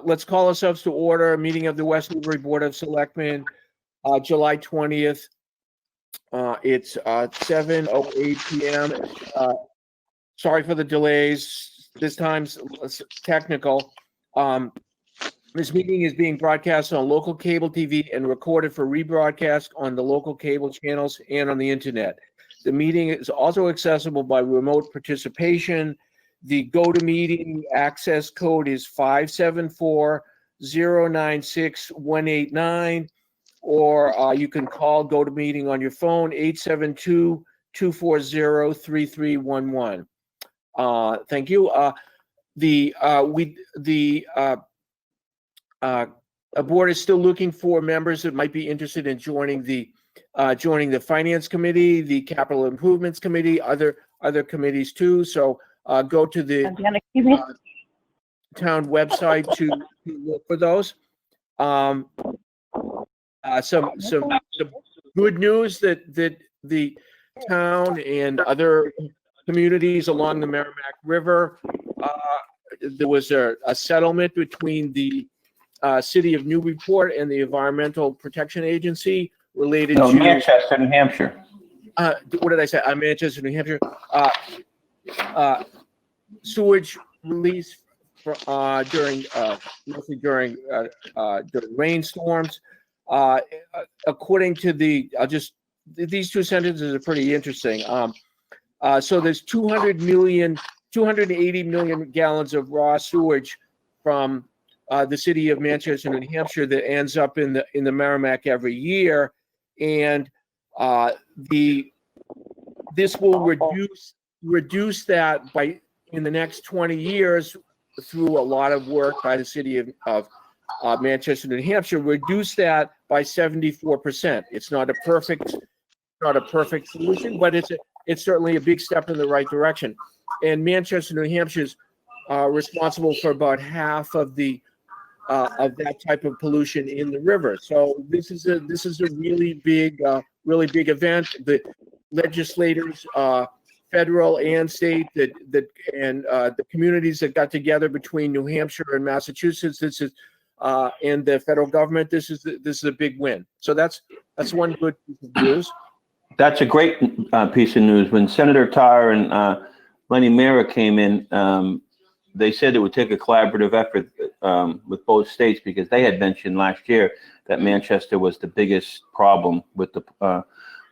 Let's call ourselves to order. Meeting of the West Newbury Board of Selectmen, July 20th. It's 7:08 p.m. Sorry for the delays. This time's technical. This meeting is being broadcast on local cable TV and recorded for rebroadcast on the local cable channels and on the internet. The meeting is also accessible by remote participation. The GoToMeeting access code is 574-096-189, or you can call GoToMeeting on your phone, 872-240-3311. Thank you. The board is still looking for members that might be interested in joining the Finance Committee, the Capital Improvements Committee, other committees too. So go to the town website to look for those. Some good news that the town and other communities along the Merrimack River, there was a settlement between the city of Newburyport and the Environmental Protection Agency related to Manchester, New Hampshire. What did I say? Manchester, New Hampshire. Sewage release during rainstorms. According to these two sentences are pretty interesting. So there's 280 million gallons of raw sewage from the city of Manchester, New Hampshire, that ends up in the Merrimack every year, and this will reduce that in the next 20 years through a lot of work by the city of Manchester, New Hampshire. Reduce that by 74%. It's not a perfect solution, but it's certainly a big step in the right direction. And Manchester, New Hampshire is responsible for about half of that type of pollution in the river. So this is a really big event. The legislators, federal and state, and the communities that got together between New Hampshire and Massachusetts, and the federal government, this is a big win. So that's one good piece of news. That's a great piece of news. When Senator Tarr and Lenny Mara came in, they said it would take a collaborative effort with both states, because they had mentioned last year that Manchester was the biggest problem with the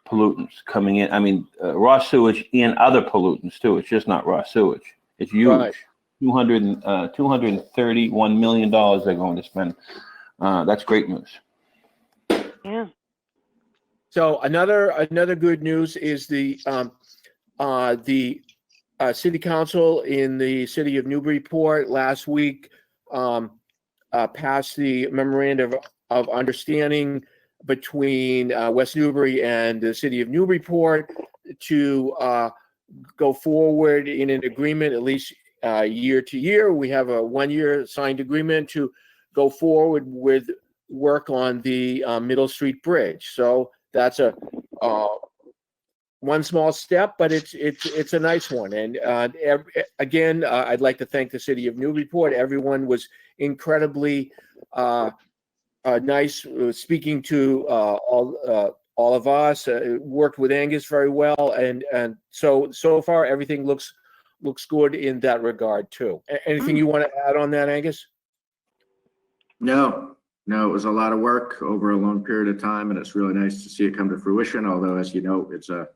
pollutants coming in. I mean, raw sewage and other pollutants too. It's just not raw sewage. It's huge. Right. $231 million they're going to spend. That's great news. Yeah. So another good news is the city council in the city of Newburyport last week passed the memorandum of understanding between West Newbury and the city of Newburyport to go forward in an agreement, at least year to year. We have a 1-year signed agreement to go forward with work on the Middle Street Bridge. So that's one small step, but it's a nice one. And again, I'd like to thank the city of Newburyport. Everyone was incredibly nice, speaking to all of us. Worked with Angus very well, and so far everything looks good in that regard too. Anything you want to add on that, Angus? No, it was a lot of work over a long period of time, and it's really nice to see it come to fruition. Although, as you know, it's a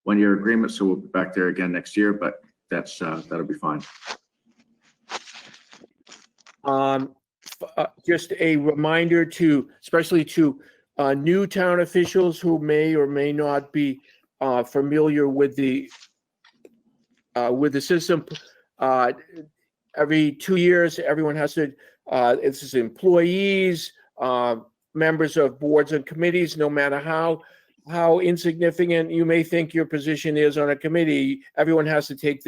1-year agreement, so we'll be back there again next year, but that'll be fine. Just a reminder especially to new town officials who may or may not be familiar with the system. Every 2 years, everyone has to. This is employees, members of boards and committees. No matter how insignificant you may think your position is on a committee, everyone has to take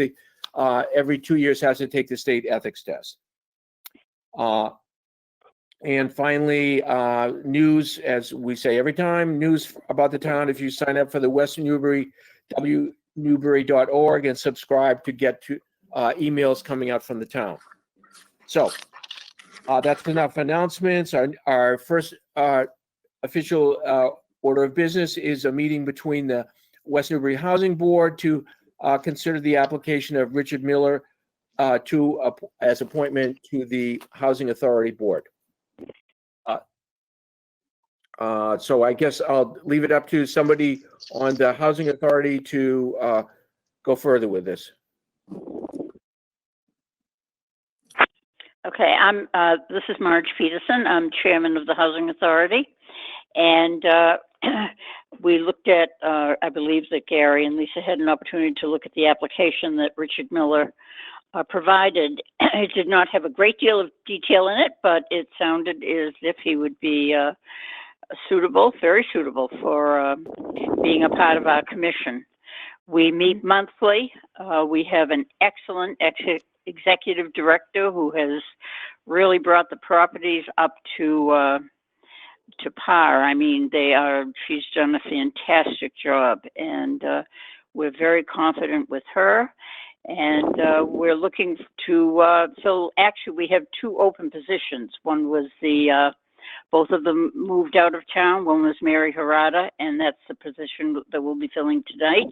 every 2 years has to take the state ethics test. And finally, news, as we say every time, news about the town. If you sign up for the Western Newbury, Newbury.org, and subscribe to get to emails coming out from the town. So That's enough announcements. Our first official order of business is a meeting between the West Newbury Housing Board to consider the application of Richard Miller as appointment to the Housing Authority Board. So I guess I'll leave it up to somebody on the Housing Authority to go further with this. Okay, this is Marge Peterson. I'm chairman of the Housing Authority. And we looked at, I believe that Gary and Lisa had an opportunity to look at the application that Richard Miller provided. It did not have a great deal of detail in it, but it sounded as if he would be suitable, very suitable for being a part of our commission. We meet monthly. We have an excellent executive director who has really brought the properties up to par. I mean, she's done a fantastic job, and we're very confident with her. And we're looking to fill, actually, we have 2 open positions. One was both of them moved out of town. One was Mary Harada, and that's the position that we'll be filling tonight,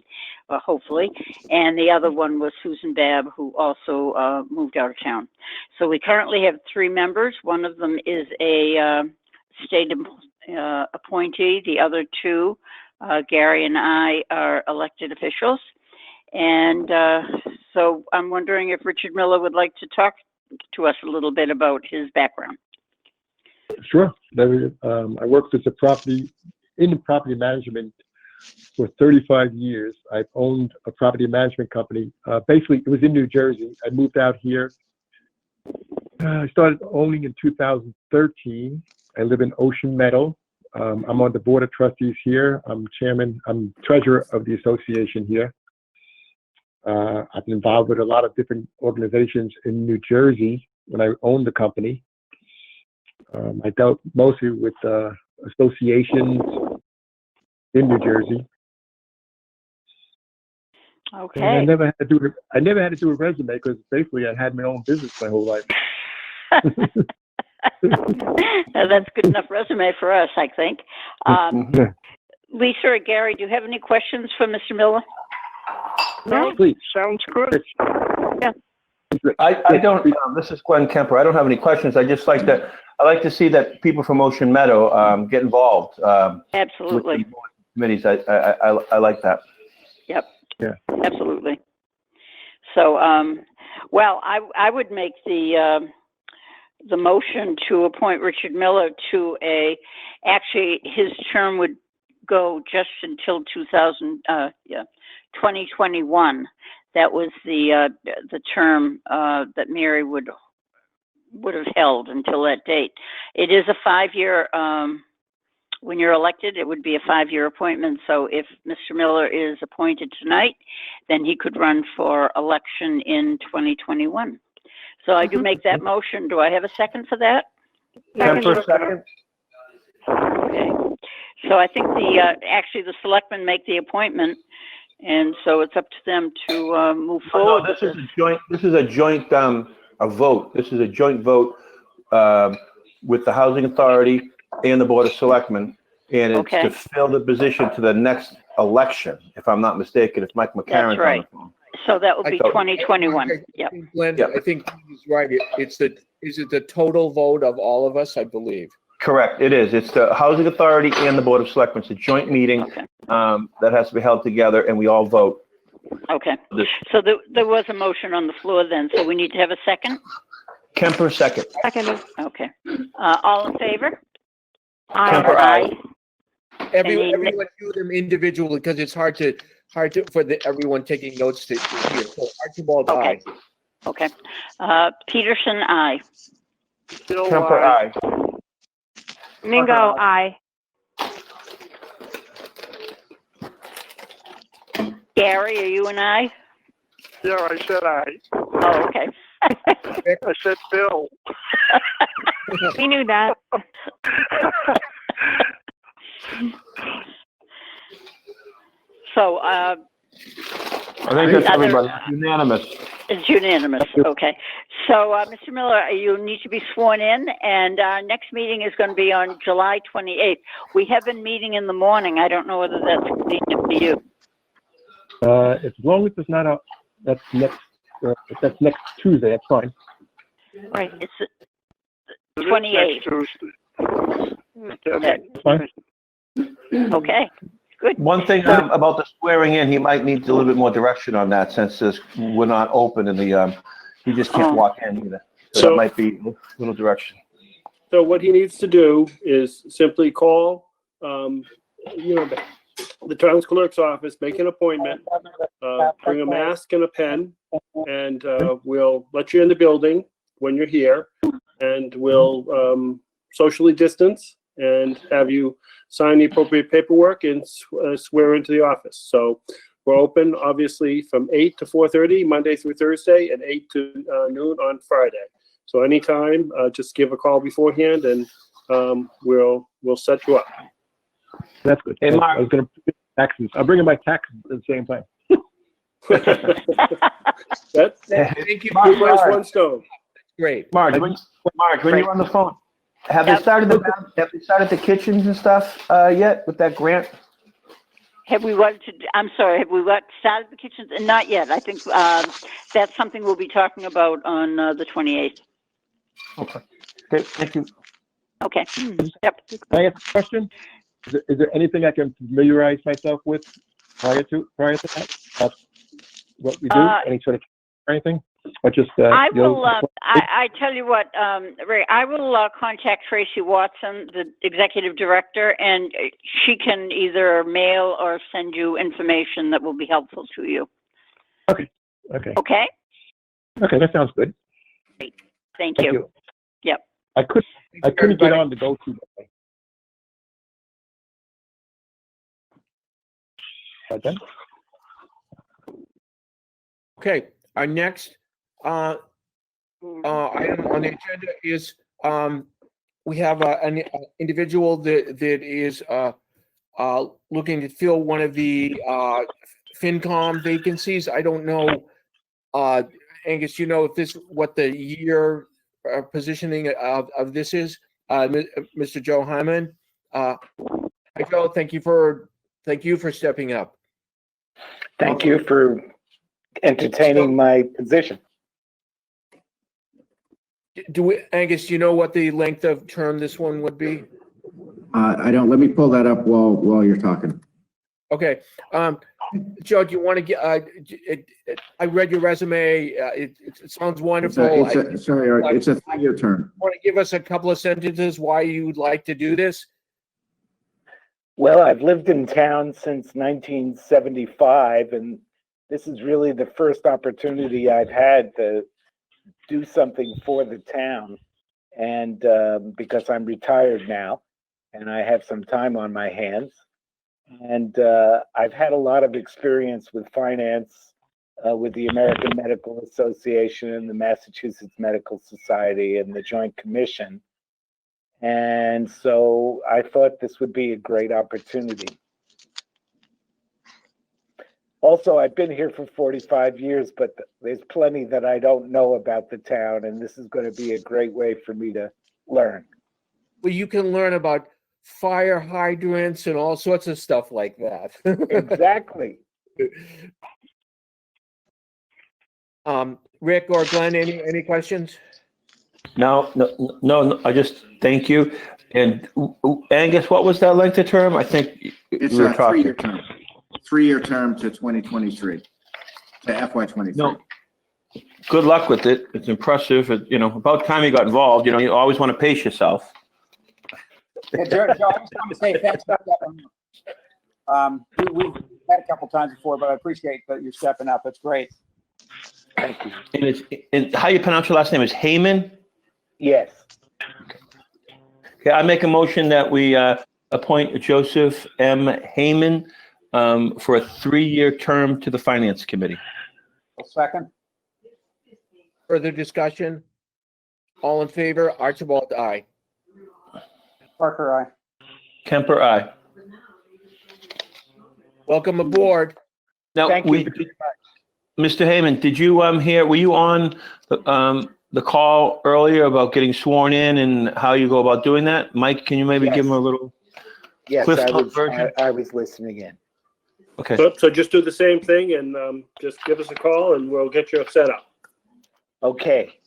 hopefully. And the other one was Susan Babb, who also moved out of town. So we currently have 3 members. One of them is a state appointee. The other 2, Gary and I, are elected officials. And so I'm wondering if Richard Miller would like to talk to us a little bit about his background. Sure. I worked as in property management for 35 years. I've owned a property management company. Basically, it was in New Jersey. I moved out here. I started owning in 2013. I live in Ocean Meadow. I'm on the board of trustees here. I'm treasurer of the association here. I've been involved with a lot of different organizations in New Jersey when I owned the company. I dealt mostly with associations in New Jersey. Okay. And I never had to do a resume because basically I had my own business my whole life. Now, that's good enough resume for us, I think. Lisa or Gary, do you have any questions for Mr. Miller? No, please. Sounds good. Yeah. I don't, this is Glenn Kemper. I don't have any questions. I like to see that people from Ocean Meadow get involved. Absolutely. With the committees. I like that. Yep. Yeah. Absolutely. So, well, I would make the motion to appoint Richard Miller to actually his term would go just until 2021. That was the term that Mary would have held until that date. It is a 5-year, when you're elected, it would be a 5-year appointment. So if Mr. Miller is appointed tonight, then he could run for election in 2021. So I do make that motion. Do I have a second for that? Kemper, second. Okay. So I think actually the selectmen make the appointment, and so it's up to them to move forward. No, this is a joint vote. This is a joint vote with the Housing Authority and the Board of Selectmen, and it's Okay. to fill the position to the next election, if I'm not mistaken. It's Mike McCarron's That's right. on the phone. So that will be I thought- 2021. Yep. Glenn, Yep. I think he's right. Is it the total vote of all of us, I believe? Correct, it is. It's the Housing Authority and the Board of Selectmen. It's a joint meeting Okay. that has to be held together, and we all vote. Okay. This- So there was a motion on the floor then, so we need to have a second? Kemper, second. Seconded. Okay. All in favor? Kemper, aye. Everyone do them individually because it's hard to everyone taking notes to hear. So Archibald, Okay. aye. Okay. Peterson, aye. Bill, Kemper, aye. Mingo, aye. Gary, are you an aye? Yeah, I said aye. Oh, okay. I said Bill. We knew that. So, I think that's everybody. Unanimous. it's unanimous. Okay. So, Mr. Miller, you need to be sworn in, and our next meeting is going to be on July 28th. We have been meeting in the morning. I don't know whether that's convenient for you. As long as it's not that's next Tuesday, that's fine. Right. It's the 28th. Next Fine. Okay, good. One thing about the swearing in, he might need a little bit more direction on that since we're not open in the, he just can't walk in either. So that might be a little direction. So what he needs to do is simply call, the town's clerk's office, make an appointment, bring a mask and a pen, and we'll let you in the building when you're here, and we'll socially distance and have you sign the appropriate paperwork and swear into the office. So we're open, obviously, from 8 to 4:30, Monday through Thursday, and 8 to noon on Friday. So anytime, just give a call beforehand, and we'll set you up. That's good. Hey, Mark. I was going to taxes. I'll bring in my taxes at the same time. That's Thank you. two birds, one stone. Great. Marge, when you're on the phone, have they started the kitchens and stuff yet with that grant? Have we started the kitchens? Not yet. I think that's something we'll be talking about on the 28th. Okay. Okay, thank you. Okay. Yep. Can I ask a question? Is there anything I can familiarize myself with prior to that? That's what we do? Any sort of anything? Or just I will. I tell you what, Ray. I will contact Tracy Watson, the executive director, and she can either mail or send you information that will be helpful to you. Okay. Okay. Okay, that sounds good. Thank you. Yep. I couldn't get on to go to that. Okay. Okay, our next item on the agenda is we have an individual that is looking to fill one of the FinCom vacancies. I don't know, Angus, you know if what the year positioning of this is? Mr. Joe Hyman. Hi, Joe. Thank you for stepping up. Thank you for entertaining my position. Angus, do you know what the length of term this one would be? I don't. Let me pull that up while you're talking. Okay. Joe, do you want to get, I read your resume. It sounds wonderful. It's a 3-year term. Want to give us a couple of sentences why you'd like to do this? Well, I've lived in town since 1975, and this is really the first opportunity I've had to do something for the town. And because I'm retired now and I have some time on my hands, and I've had a lot of experience with finance with the American Medical Association and the Massachusetts Medical Society and the Joint Commission. And so I thought this would be a great opportunity. Also, I've been here for 45 years, but there's plenty that I don't know about the town, and this is going to be a great way for me to learn. Well, you can learn about fire hydrants and all sorts of stuff like that. Exactly. Rick or Glenn, any questions? No, I just thank you. And Angus, what was that length of term? I think It's we were a talking. 3-year term. 3-year term to 2023, to FY23. No. Good luck with it. It's impressive. About time you got involved. You always want to pace yourself. Well, Joe, I just want to say thanks for that. We've met a couple times before, but I appreciate that you're stepping up. It's great. Thank you. And how you pronounce your last name is Heyman? Yes. Okay, I make a motion that we appoint Joseph M. Heyman for a 3-year term to the Finance Committee. A second. Further discussion? All in favor? Archibald, aye. Parker, aye. Kemper, aye. Welcome aboard. Now, Thank you. Mr. Heyman, did you were you on the call earlier about getting sworn in and how you go about doing that? Mike, can you maybe give him a little? Yes, Cliff I Note was, version? I was listening in. Okay. So just do the same thing and just give us a call and we'll get you set up. Okay.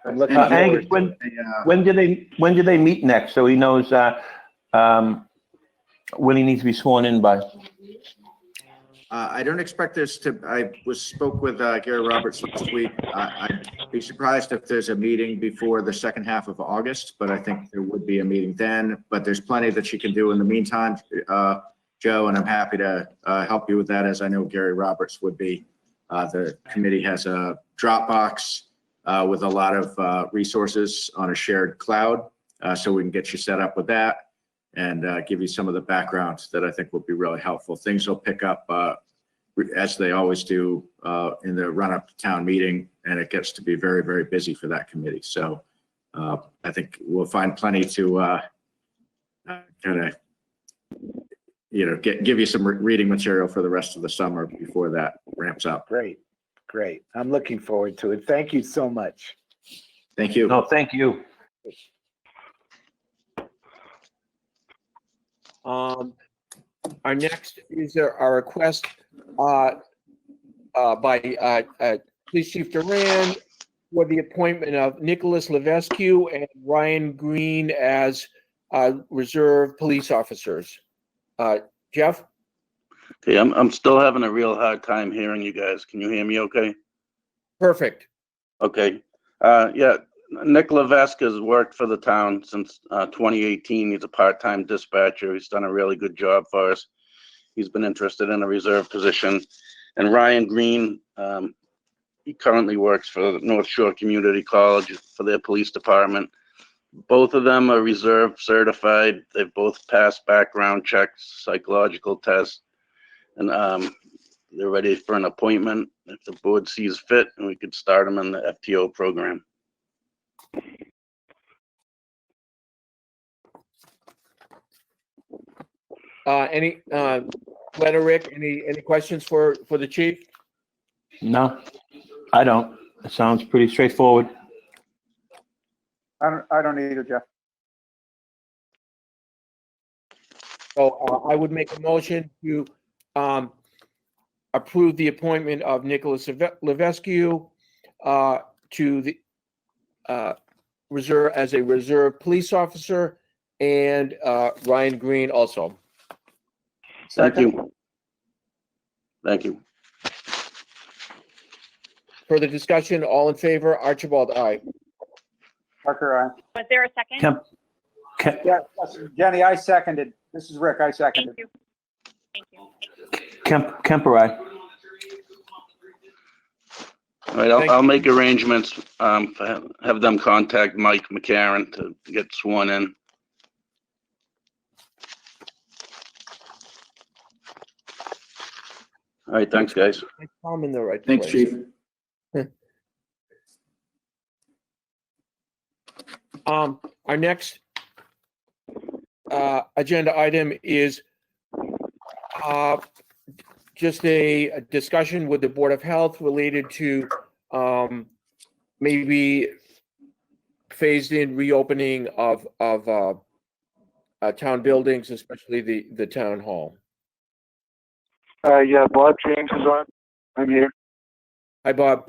I'm looking And Angus, forward. when do they meet next? So he knows when he needs to be sworn in by. I don't expect this to, spoke with Gary Roberts last week. I'd be surprised if there's a meeting before the second half of August, but I think there would be a meeting then. But there's plenty that she can do in the meantime, Joe, and I'm happy to help you with that, as I know Gary Roberts would be. The committee has a Dropbox with a lot of resources on a shared cloud, so we can get you set up with that and give you some of the backgrounds that I think will be really helpful. Things will pick up as they always do in the run-up to town meeting, and it gets to be very, very busy for that committee. So I think we'll find plenty to kind of, give you some reading material for the rest of the summer before that ramps up. Great, great. I'm looking forward to it. Thank you so much. Thank you. No, thank you. Our next is our request by Police Chief Duran for the appointment of Nicholas Levesque and Ryan Green as reserve police officers. Jeff? Okay, I'm still having a real hard time hearing you guys. Can you hear me okay? Perfect. Okay. Yeah, Nick Levesque has worked for the town since 2018. He's a part-time dispatcher. He's done a really good job for us. He's been interested in a reserve position. And Ryan Green, he currently works for the North Shore Community College for their police department. Both of them are reserve certified. They've both passed background checks, psychological tests, and they're ready for an appointment if the board sees fit, and we could start them in the FTO program. Any Rick, any questions for the chief? No, I don't. It sounds pretty straightforward. I don't either, Jeff. So I would make a motion to approve the appointment of Nicholas Levesque to the reserve as a reserve police officer, and Ryan Green also. Thank you. Thank you. Further discussion, all in favor? Archibald, aye. Parker, aye. Was there a second? Yeah, Jenny, I seconded. This is Rick. I seconded. Thank you. Thank you. Kemper, aye. All right, I'll make arrangements, have them contact Mike McCarron to get sworn in. All right, thanks, guys. I'm in the right Thanks, place. Chief. Our next agenda item is just a discussion with the Board of Health related to maybe phased in reopening of town buildings, especially the town hall. Yeah, Bob James is on. I'm here. Hi, Bob.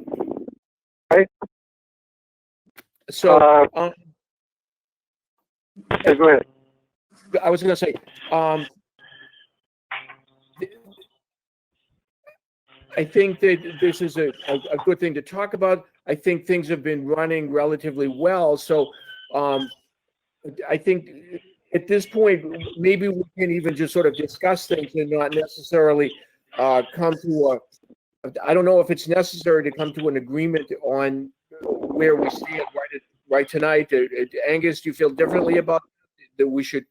Hi. So, Yeah, go ahead. I was going to say, I think that this is a good thing to talk about. I think things have been running relatively well. So I think at this point, maybe we can even just sort of discuss things and not necessarily come to I don't know if it's necessary to come to an agreement on where we stand right tonight. Angus, do you feel differently about that we should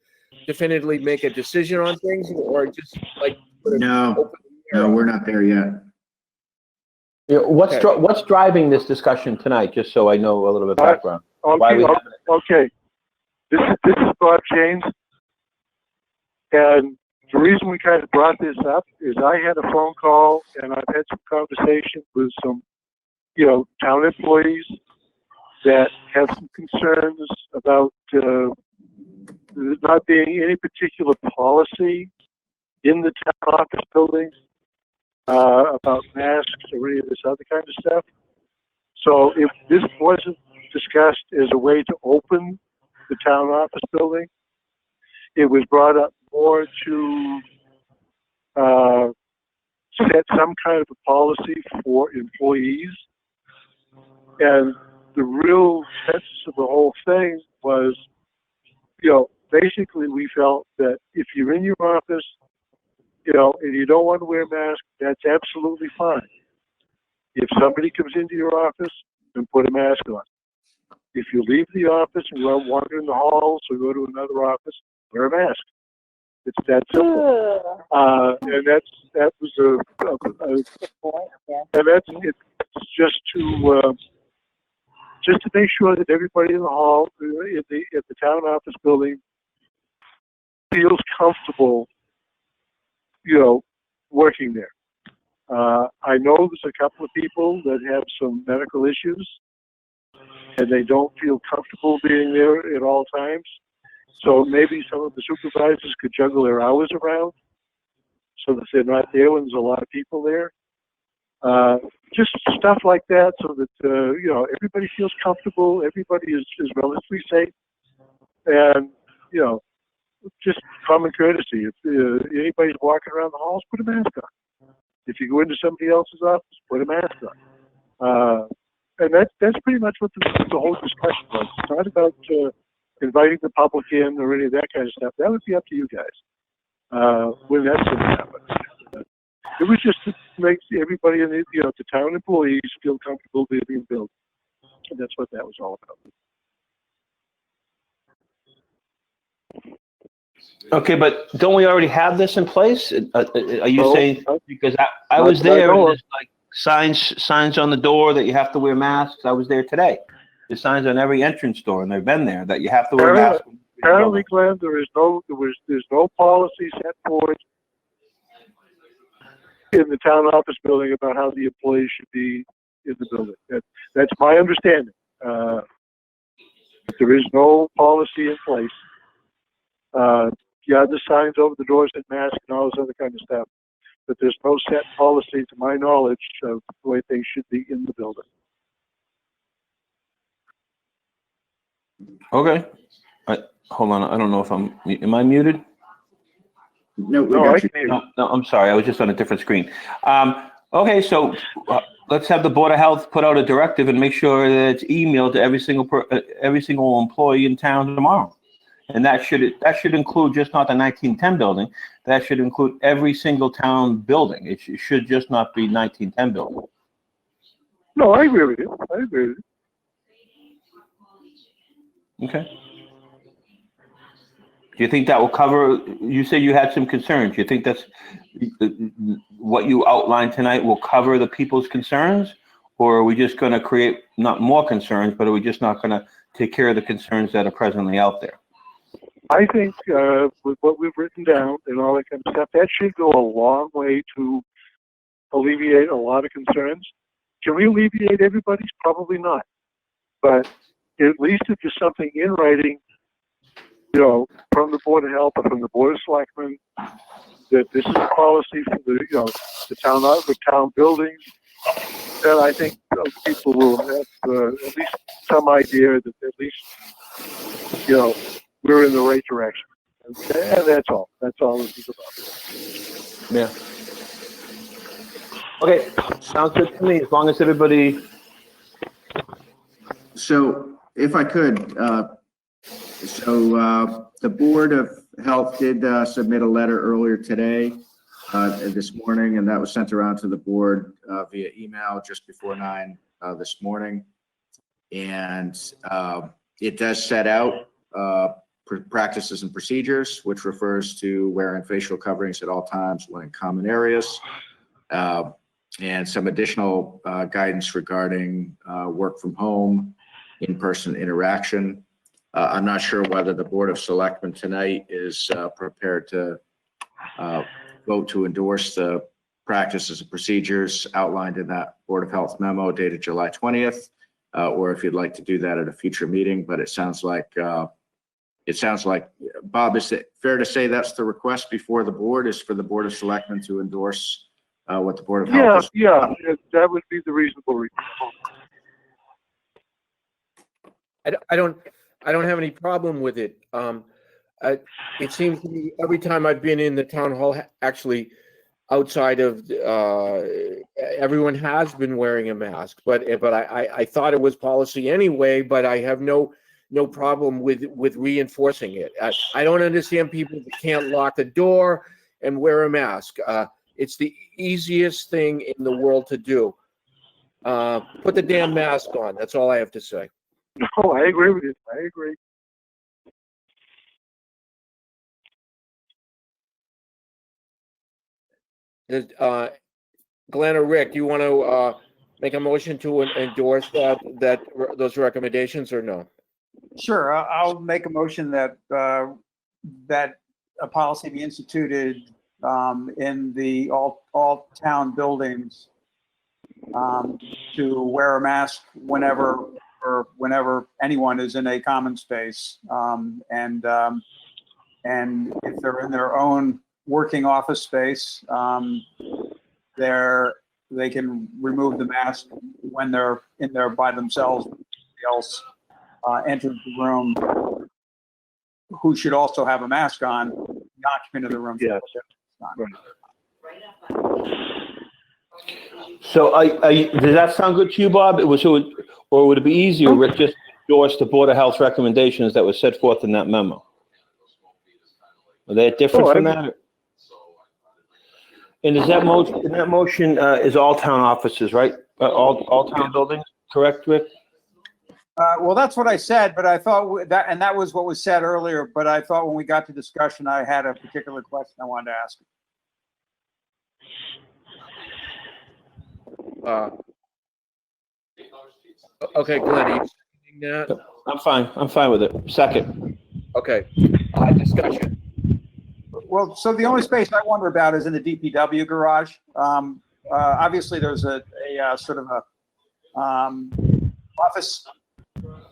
definitively make a decision on things, or just like No, we're not there yet. Yeah, what's driving this discussion tonight? Just so I know a little bit background. Why we having it? Okay. This is Bob James. And the reason we kind of brought this up is I had a phone call and I've had some conversation with some, town employees that have some concerns about there not being any particular policy in the town office buildings about masks or any of this other kind of stuff. So if this wasn't discussed as a way to open the town office building, it was brought up more to set some kind of a policy for employees. And the real sense of the whole thing was, basically we felt that if you're in your office, and you don't want to wear a mask, that's absolutely fine. If somebody comes into your office, then put a mask on. If you leave the office and go out wander in the halls or go to another office, wear a mask. It's that simple. And that was and that's it's just to make sure that everybody in the hall, at the town office building, feels comfortable, working there. I know there's a couple of people that have some medical issues and they don't feel comfortable being there at all times. So maybe some of the supervisors could juggle their hours around so that they're not there when there's a lot of people there. Just stuff like that so that, everybody feels comfortable, everybody is relatively safe, and, just common courtesy. If anybody's walking around the halls, put a mask on. If you go into somebody else's office, put a mask on. And that's pretty much what the whole discussion was. It's not about inviting the public in or any of that kind of stuff. That would be up to you guys when that's going to happen. It was just to make everybody in the town employees feel comfortable being in the building. And that's what that was all about. Okay, but don't we already have this in place? Are you saying, because I was Not there, at all. and there's like signs on the door that you have to wear masks. I was there today. There's signs on every entrance door, and they've been there, that you have to wear masks. Apparently, Glenn, there's no policy set forward in the town office building about how the employees should be in the building. That's my understanding. There is no policy in place. The signs over the doors that mask and all this other kind of stuff, but there's no set policy, to my knowledge, of the way things should be in the building. Okay. Hold on. I don't know if am I muted? No, I can hear you. No, I'm sorry. I was just on a different screen. Okay, so let's have the Board of Health put out a directive and make sure that it's emailed to every single employee in town tomorrow. And that should include just not the 1910 building. That should include every single town building. It should just not be 1910 building. No, I agree with you. Okay. Do you think that will cover? You said you had some concerns. Do you think that's what you outlined tonight will cover the people's concerns, or are we just going to create not more concerns, but are we just not going to take care of the concerns that are presently out there? I think with what we've written down and all that kind of stuff, that should go a long way to alleviate a lot of concerns. Can we alleviate everybody's? Probably not. But at least if there's something in writing, from the Board of Health or from the Board of Selectmen, that this is a policy for the town buildings, then I think people will have at least some idea that at least, we're in the right direction. And that's all. That's all this is about. Yeah. Okay, sounds good to me, as long as everybody... So if I could, the Board of Health did submit a letter earlier today, this morning, and that was sent around to the board via email just before 9 this morning. And it does set out practices and procedures, which refers to wearing facial coverings at all times when in common areas, and some additional guidance regarding work from home, in-person interaction. I'm not sure whether the Board of Selectmen tonight is prepared to vote to endorse the practices and procedures outlined in that Board of Health memo dated July 20th. or if you'd like to do that at a future meeting, but it sounds like, Bob, is it fair to say that's the request before the board, is for the Board of Selectmen to endorse what the Board of Health is? Yeah, that would be the reasonable request. I don't have any problem with it. It seems to me every time I've been in the town hall, actually outside of, everyone has been wearing a mask, but I thought it was policy anyway, but I have no problem with reinforcing it. I don't understand people that can't lock the door and wear a mask. It's the easiest thing in the world to do. Put the damn mask on. That's all I have to say. No, I agree with you. I agree. Glenn or Rick, you want to make a motion to endorse those recommendations or no? Sure, I'll make a motion that that a policy be instituted in the all town buildings to wear a mask whenever anyone is in a common space, and if they're in their own working office space, they can remove the mask when they're in there by themselves. Somebody else enters the room who should also have a mask on, the occupant of the room. Yes. So does that sound good to you, Bob? Or would it be easier, Rick, just endorse the Board of Health recommendations that were set forth in that memo? Are they different from that? And is that motion, is all town offices, right? All town buildings, correct, Rick? Well, that's what I said, but I thought that was what was said earlier, but I thought when we got to discussion, I had a particular question I wanted to ask. Okay, Glenn, are you seconding that? I'm fine with it. Second. Okay, discussion. Well, so the only space I wonder about is in the DPW garage. Obviously, there's a sort of a office,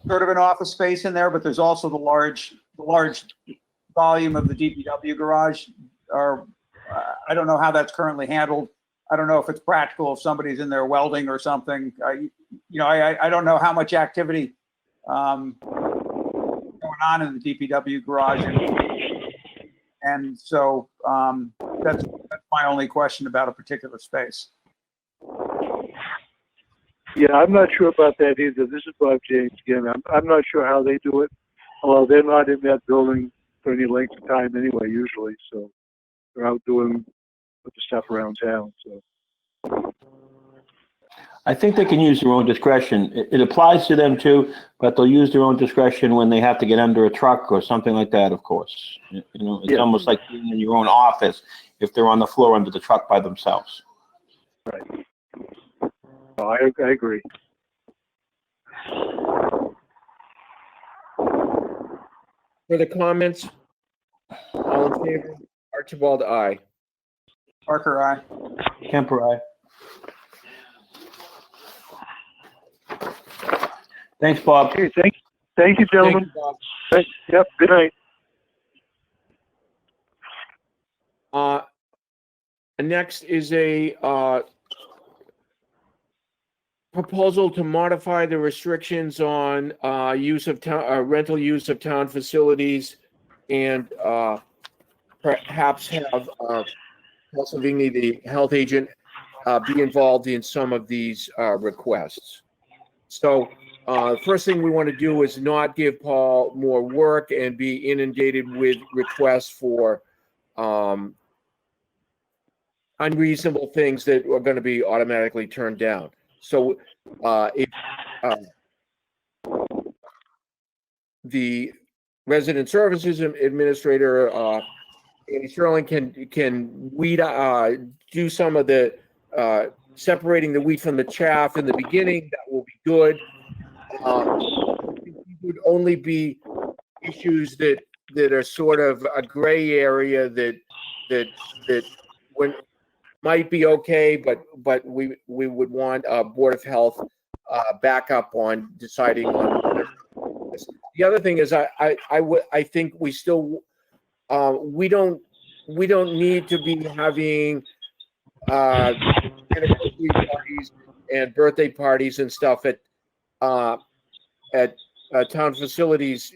sort of an office space in there, but there's also the large volume of the DPW garage. Or I don't know how that's currently handled. I don't know if it's practical if somebody's in there welding or something. I don't know how much activity going on in the DPW garage. And so that's my only question about a particular space. Yeah, I'm not sure about that either. This is Bob James again. I'm not sure how they do it, although they're not in that building for any length of time anyway, usually. So they're out doing the stuff around town. So I think they can use their own discretion. It applies to them too, but they'll use their own discretion when they have to get under a truck or something like that, of course. It's almost like being in your own office if they're on the floor under the truck by themselves. right. No, I agree. For the comments, all in favor? Archibald, aye. Parker, aye. Kemper, aye. Thanks, Bob. Okay, thank you, gentlemen. Thank you, Yep, good night. Bob. Next is a proposal to modify the restrictions on use of town, rental use of town facilities, and perhaps have Pennsylvania, the health agent, be involved in some of these requests. So first thing we want to do is not give Paul more work and be inundated with requests for unreasonable things that are going to be automatically turned down. So if the resident services administrator, Andy Sterling, can weed do some of the separating the wheat from the chaff in the beginning, that will be good. It would only be issues that are sort of a gray area that when might be okay, but we would want Board of Health back up on deciding on this. The other thing is I think we still we don't need to be having anniversary parties and birthday parties and stuff at town facilities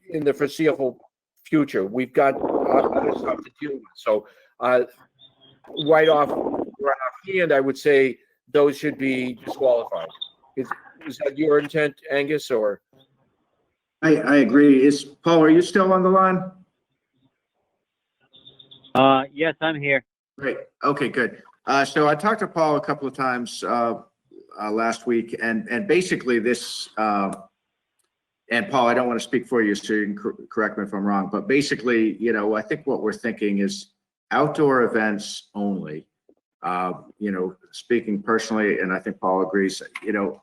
in the foreseeable future. We've got other stuff to deal with. So right offhand, I would say those should be disqualified. Is that your intent, Angus, or? I agree. Paul, are you still on the line? Yes, I'm here. Great. Okay, good. So I talked to Paul a couple of times last week, and basically this, and Paul, I don't want to speak for you, so you can correct me if I'm wrong, but basically, you know, I think what we're thinking is outdoor events only. You know, speaking personally, and I think Paul agrees, you know,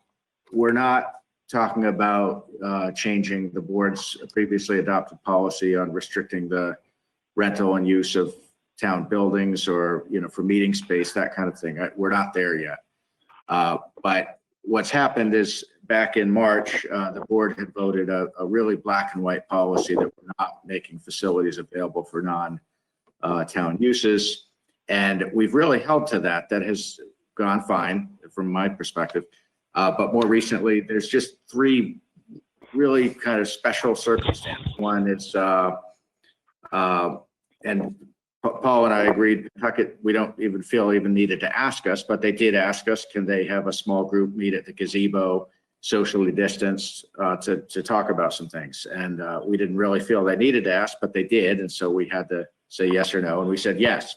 we're not talking about changing the board's previously adopted policy on restricting the rental and use of town buildings or, you know, for meeting space, that kind of thing. We're not there yet. But what's happened is back in March, the board had voted a really black and white policy that we're not making facilities available for non-town uses. And we've really held to that. That has gone fine from my perspective. But more recently, there's just three really kind of special circumstances. One is, and Paul and I agreed, Pawtucket, we don't even feel needed to ask us, but they did ask us, can they have a small group meet at the gazebo, socially distanced, to talk about some things. And we didn't really feel they needed to ask, but they did. And so we had to say yes or no. And we said yes.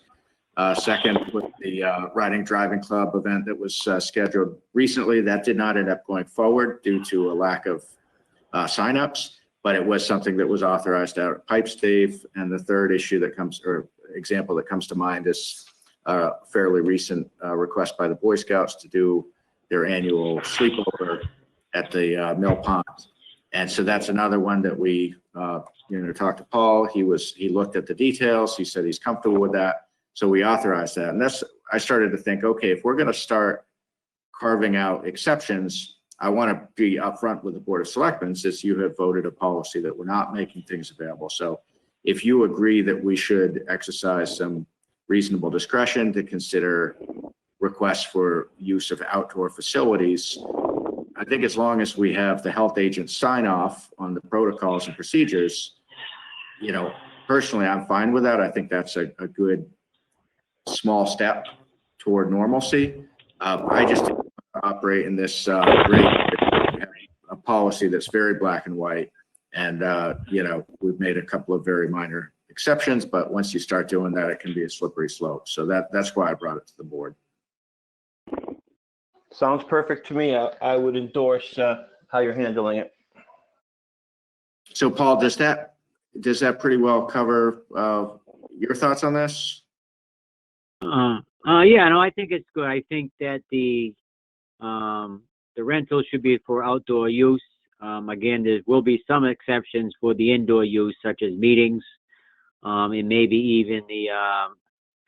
Second, with the riding driving club event that was scheduled recently, that did not end up going forward due to a lack of signups, but it was something that was authorized out at Pipe Stave. And the third issue that comes, or example that comes to mind, is a fairly recent request by the Boy Scouts to do their annual sleepover at the Mill Pond. And so that's another one that we, talked to Paul. He looked at the details. He said he's comfortable with that. So we authorized that. And I started to think, okay, if we're going to start carving out exceptions, I want to be upfront with the Board of Selectmen, since you have voted a policy that we're not making things available. So if you agree that we should exercise some reasonable discretion to consider requests for use of outdoor facilities, I think as long as we have the health agent sign off on the protocols and procedures, you know, personally, I'm fine with that. I think that's a good small step toward normalcy. I just operate in this a policy that's very black and white. And, we've made a couple of very minor exceptions, but once you start doing that, it can be a slippery slope. So that's why I brought it to the board. Sounds perfect to me. I would endorse how you're handling it. So Paul, does that pretty well cover your thoughts on this? Yeah, no, I think it's good. I think that the rental should be for outdoor use. Again, there will be some exceptions for the indoor use, such as meetings, and maybe even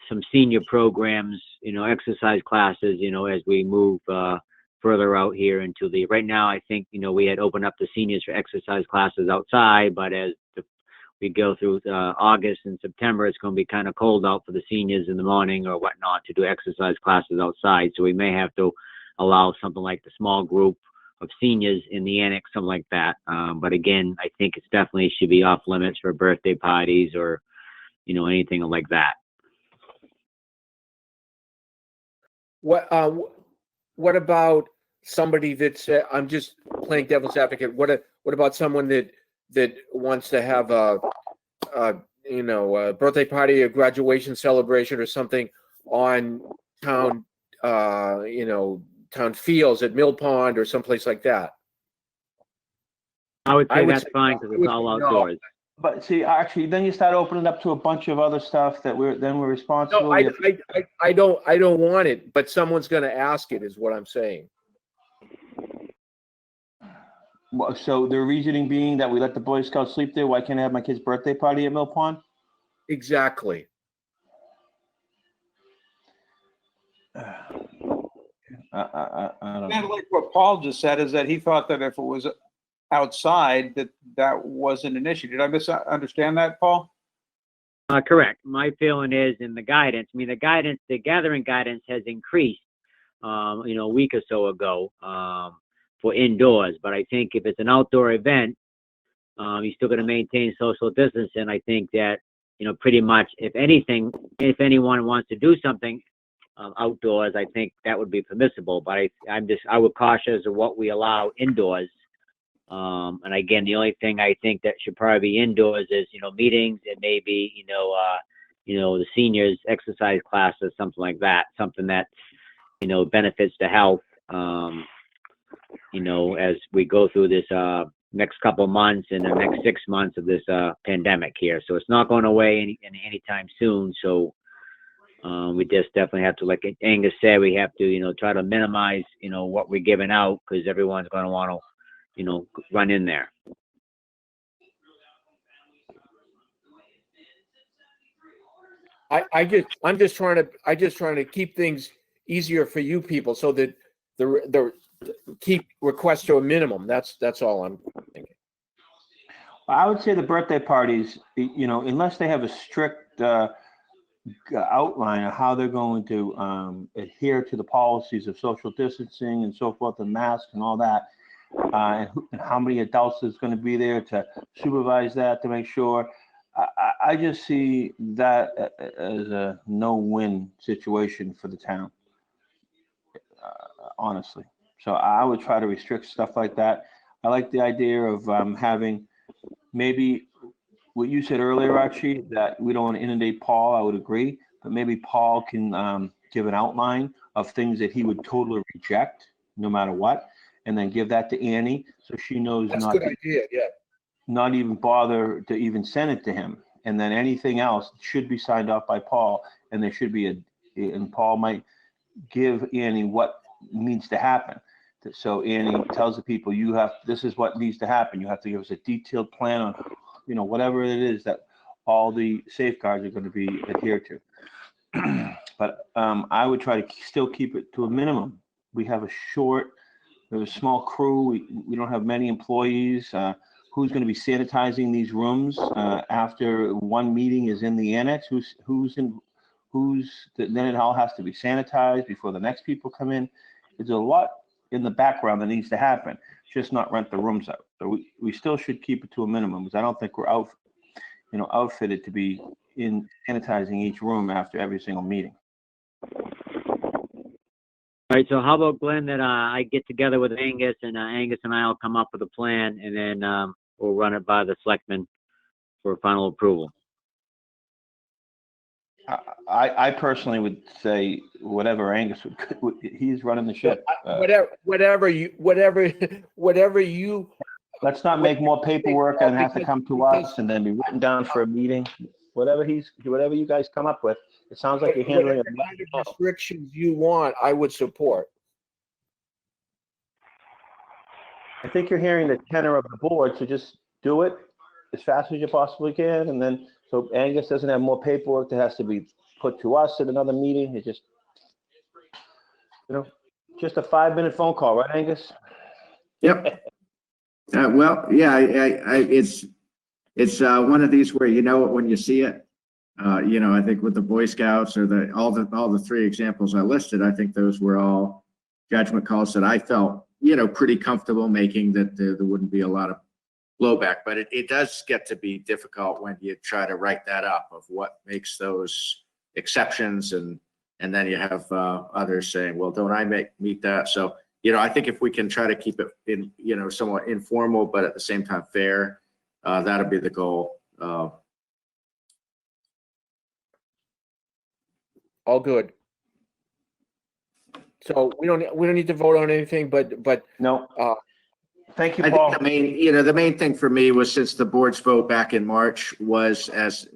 some senior programs, exercise classes, as we move further out here into right now, I think, we had opened up the seniors for exercise classes outside, but as we go through August and September, it's going to be kind of cold out for the seniors in the morning or whatnot to do exercise classes outside. So we may have to allow something like the small group of seniors in the annex, something like that. But again, I think it's definitely should be off limits for birthday parties or, anything like that. What about somebody that's, I'm just playing devil's advocate. What about someone that wants to have a birthday party, a graduation celebration or something on town, town fields at Mill Pond or someplace like that? I would say that's fine because it's all outdoors. But see, actually, then you start opening up to a bunch of other stuff that we're responsible. No, I don't want it, but someone's going to ask it, is what I'm saying. So the reasoning being that we let the Boy Scouts sleep there. Why can't I have my kid's birthday party at Mill Pond? Exactly. I don't Kind know. of like what Paul just said, is that he thought that if it was outside, that wasn't an issue. Did I misunderstand that, Paul? Correct. My feeling is in the guidance, I mean, the gathering guidance has increased, a week or so ago, for indoors. But I think if it's an outdoor event, you're still going to maintain social distance. And I think that, pretty much, if anything, if anyone wants to do something outdoors, I think that would be permissible. But I would cautious of what we allow indoors. And again, the only thing I think that should probably be indoors is, meetings and maybe, the seniors exercise classes, something like that, something that, benefits the health, as we go through this, next couple of months and the next 6 months of this, pandemic here. So it's not going away anytime soon. So, we just definitely have to, like Angus said, we have to, try to minimize, what we're giving out, because everyone's going to want to, run in there. I'm just trying to keep things easier for you people so that the keep requests to a minimum. That's all I'm thinking. I would say the birthday parties, unless they have a strict outline of how they're going to adhere to the policies of social distancing and so forth, and masks and all that, and how many adults is going to be there to supervise that, to make sure. I just see that as a no-win situation for the town, honestly. So I would try to restrict stuff like that. I like the idea of having maybe what you said earlier, Archie, that we don't want to inundate Paul. I would agree, but maybe Paul can give an outline of things that he would totally reject no matter what, and then give that to Annie so she knows That's a good idea. Yeah. not even bother to even send it to him. And then anything else should be signed off by Paul, and there should be and Paul might give Annie what needs to happen. So Annie tells the people, this is what needs to happen. You have to give us a detailed plan on, whatever it is that all the safeguards are going to be adhered to. But I would try to still keep it to a minimum. We have a small crew. We don't have many employees. Who's going to be sanitizing these rooms after one meeting is in the annex? Then it all has to be sanitized before the next people come in. There's a lot in the background that needs to happen, just not rent the rooms out. So we still should keep it to a minimum, because I don't think we're outfitted to be in sanitizing each room after every single meeting. All right, so how about, Glenn, that I get together with Angus, and Angus and I will come up with a plan, and then we'll run it by the selectmen for final approval. I personally would say whatever Angus he's running the ship. Whatever you. Let's not make more paperwork and have to come to us and then be written down for a meeting. Whatever you guys come up with. It sounds like you're handling Whatever kind of restrictions you want, I would support. I think you're hearing the tenor of the board, so just do it as fast as you possibly can, and then so Angus doesn't have more paperwork that has to be put to us at another meeting. It's just, just a 5-minute phone call, right, Angus? Yep. Well, yeah, it's one of these where you know it when you see it. I think with the Boy Scouts or all the 3 examples I listed, I think those were all judgment calls that I felt, pretty comfortable making, that there wouldn't be a lot of blowback. But it does get to be difficult when you try to write that up of what makes those exceptions, and then you have others saying, well, don't I meet that? So, I think if we can try to keep it in, somewhat informal, but at the same time fair, that'll be the goal. All good. So we don't need to vote on anything, but No. Thank you, I Paul. think the main thing for me was, since the board's vote back in March was, as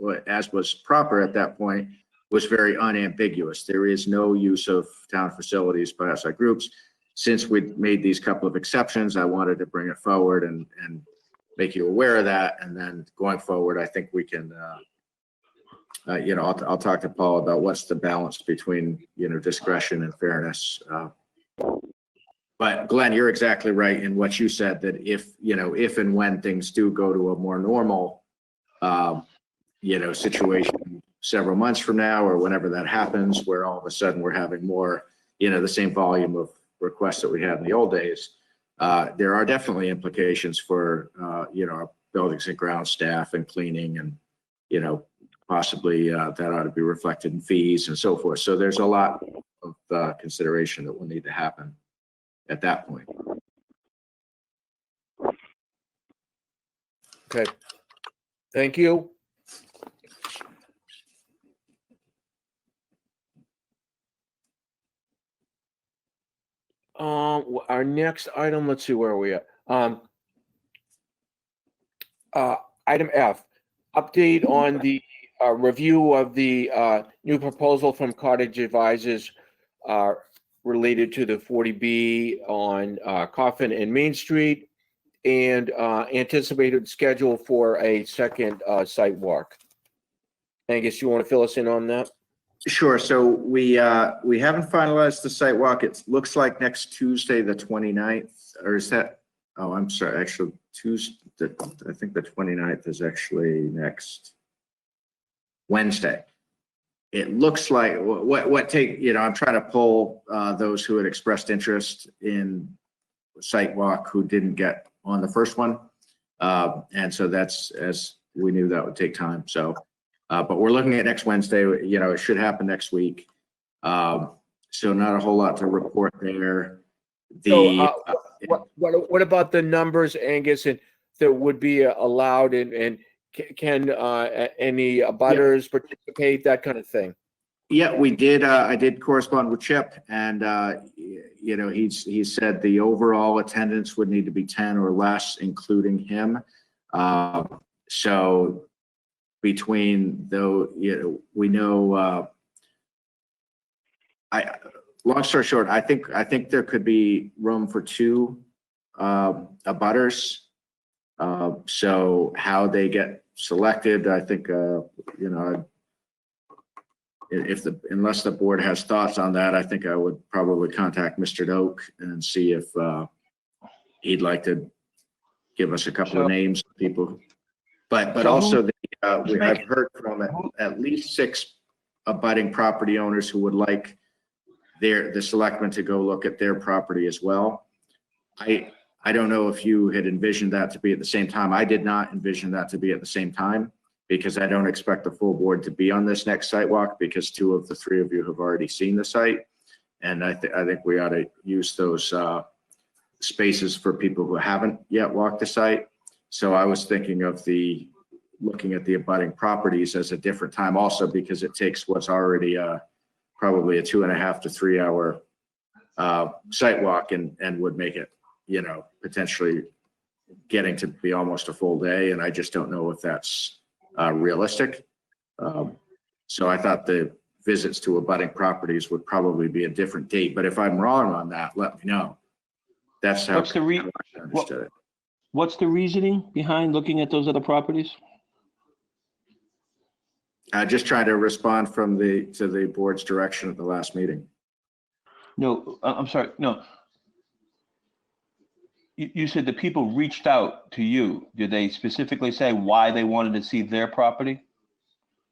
was proper at that point, was very unambiguous. There is no use of town facilities by outside groups. Since we'd made these couple of exceptions, I wanted to bring it forward and make you aware of that. And then going forward, I think we can, I'll talk to Paul about what's the balance between, discretion and fairness But Glenn, you're exactly right in what you said, that if and when things do go to a more normal, situation several months from now, or whenever that happens, where all of a sudden we're having more, the same volume of requests that we had in the old days, there are definitely implications for, our buildings and ground staff and cleaning, and, possibly that ought to be reflected in fees and so forth. So there's a lot of consideration that will need to happen at that point. Okay. Thank you. Our next item, let's see, where are we at? Item F, update on the review of the new proposal from Cottage Advisors related to the 40B on Coffin and Main Street, and anticipated schedule for a second site walk. Angus, you want to fill us in on that? Sure. So we haven't finalized the site walk. It looks like next Tuesday, the 29th, or is that? Oh, I'm sorry. Actually, Tuesday. I think the 29th is actually next Wednesday. It looks like I'm trying to pull those who had expressed interest in site walk who didn't get on the first one, and so that's, as we knew, that would take time. So. But we're looking at next Wednesday. It should happen next week. So not a whole lot to report there. What about the numbers, Angus, and that would be allowed, and can any abutters participate, that kind of thing? Yeah, we did. I did correspond with Chip, and he said the overall attendance would need to be 10 or less, including him. So. Between we know, long story short, I think there could be room for 2 abutters. So how they get selected, I think, unless the board has thoughts on that, I think I would probably contact Mr. Doak and see if he'd like to give us a couple of names of people. But also, I've heard from at least 6 abutting property owners who would like the selectmen to go look at their property as well. I don't know if you had envisioned that to be at the same time. I did not envision that to be at the same time, because I don't expect the full board to be on this next site walk, because 2 of the 3 of you have already seen the site, and I think we ought to use those spaces for people who haven't yet walked the site. So I was thinking of looking at the abutting properties as a different time also, because it takes what's already probably a 2.5 to 3 hour site walk and would make it, potentially getting to be almost a full day. And I just don't know if that's realistic. So I thought the visits to abutting properties would probably be a different date, but if I'm wrong on that, let me know. That's how I understood it. What's the reasoning behind looking at those other properties? Just trying to respond to the board's direction at the last meeting. No, I'm sorry. No. You said the people reached out to you. Did they specifically say why they wanted to see their property?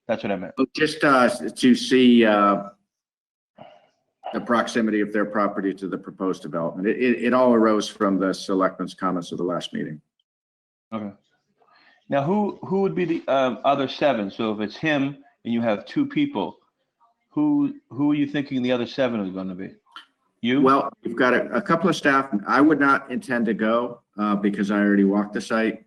That's what I meant. Just to see the proximity of their property to the proposed development. It all arose from the selectmen's comments of the last meeting. Okay. Now, who would be the other 7? So if it's him and you have 2 people, who are you thinking the other 7 is going to be? You? Well, you've got a couple of staff. I would not intend to go because I already walked the site,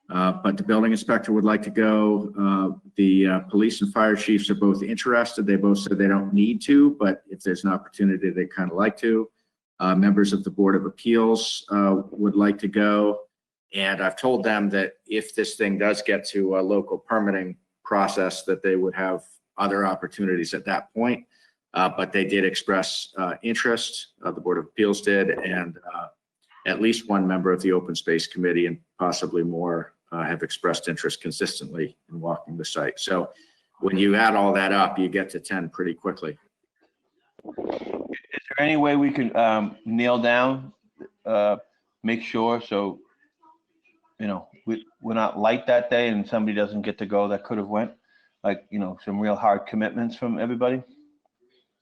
but the building inspector would like to go. The police and fire chiefs are both interested. They both said they don't need to, but if there's an opportunity, they kind of like to. Members of the Board of Appeals would like to go. And I've told them that if this thing does get to a local permitting process, that they would have other opportunities at that point. But they did express interest, the Board of Appeals did, and at least one member of the Open Space Committee and possibly more have expressed interest consistently in walking the site. So when you add all that up, you get to 10 pretty quickly. Is there any way we can nail down, make sure so, we're not light that day and somebody doesn't get to go that could have went? Like, some real hard commitments from everybody?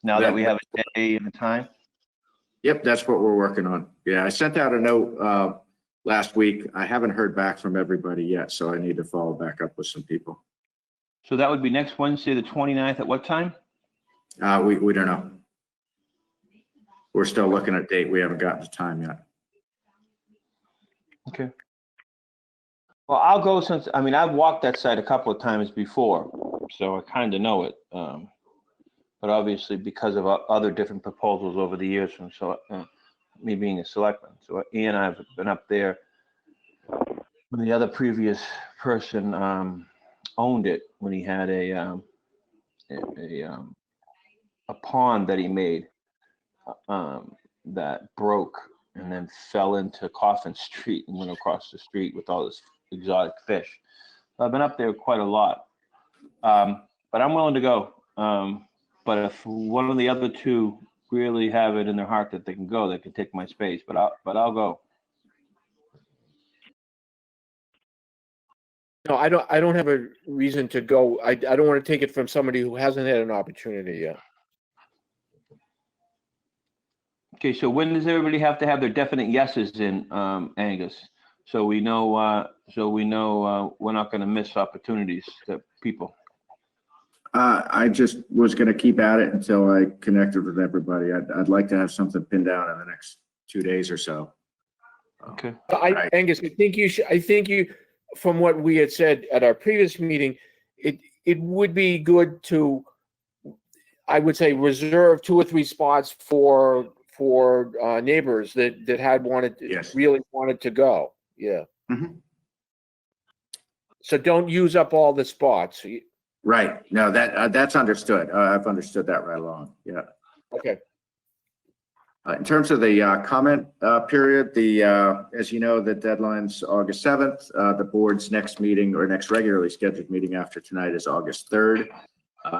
Now that we have a day and a time? Yep, that's what we're working on. Yeah, I sent out a note last week. I haven't heard back from everybody yet, so I need to follow back up with some people. So that would be next Wednesday, the 29th, at what time? We don't know. We're still looking at date. We haven't gotten the time yet. Okay. Well, I'll go I've walked that site a couple of times before, so I kind of know it. But obviously because of other different proposals over the years from me being a selectman. So Ian and I have been up there when the other previous person owned it, when he had a pond that he made that broke and then fell into Coffin Street and went across the street with all this exotic fish. So I've been up there quite a lot, but I'm willing to go. But if one of the other two really have it in their heart that they can go, they can take my space. But I'll go. No, I don't have a reason to go. I don't want to take it from somebody who hasn't had an opportunity yet. Okay, so when does everybody have to have their definite yeses in, Angus? So we know we're not going to miss opportunities to people. I just was going to keep at it until I connected with everybody. I'd like to have something pinned down in the next 2 days or so. Okay. Angus, I think you, from what we had said at our previous meeting, it would be good to, I would say, reserve 2 or 3 spots for neighbors that had really wanted to go. Yeah. Mm-hmm. So don't use up all the spots. Right. No, that's understood. I've understood that right along. Yeah. Okay. In terms of the comment period, as you know, the deadline's August 7th. The board's next meeting, or next regularly scheduled meeting after tonight, is August 3rd.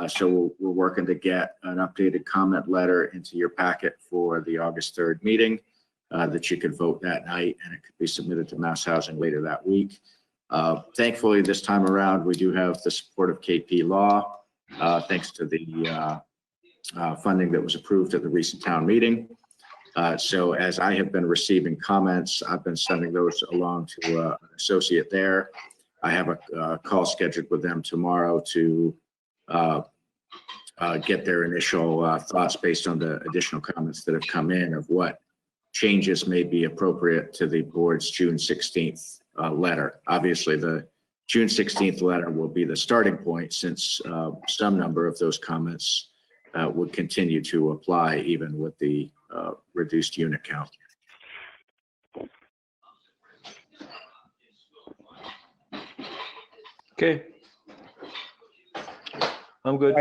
So we're working to get an updated comment letter into your packet for the August 3rd meeting that you could vote that night, and it could be submitted to Mass Housing later that week. Thankfully, this time around, we do have the support of KP Law, thanks to the funding that was approved at the recent town meeting. So as I have been receiving comments, I've been sending those along to an associate there. I have a call scheduled with them tomorrow to get their initial thoughts based on the additional comments that have come in of what changes may be appropriate to the board's June 16th letter. Obviously, the June 16th letter will be the starting point, since some number of those comments would continue to apply even with the reduced unit count. Okay. I'm good.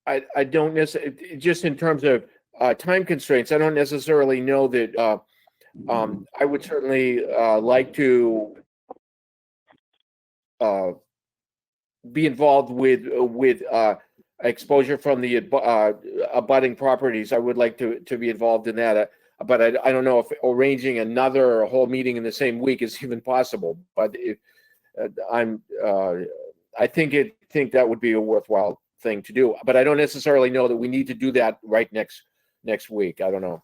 I don't necessarily, just in terms of time constraints, I don't necessarily know that I would certainly like to be involved with exposure from the abutting properties. I would like to be involved in that, but I don't know if arranging another whole meeting in the same week is even possible. But if, I think that would be a worthwhile thing to do. But I don't necessarily know that we need to do that right next week. I don't know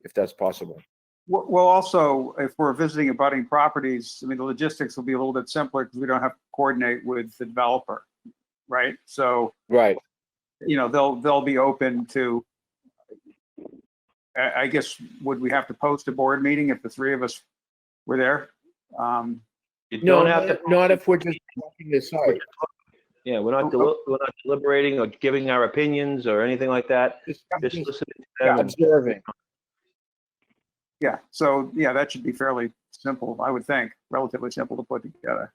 if that's possible. Well, also, if we're visiting abutting properties, I mean, the logistics will be a little bit simpler because we don't have to coordinate with the developer, right? So, right, they'll be open to, I guess, would we have to post a board meeting if the 3 of us were there? You don't have to. Not if we're just walking the site. Yeah, we're not deliberating or giving our opinions or anything like that. Just listening to them. Observing. Yeah, so yeah, that should be fairly simple, I would think, relatively simple to put together.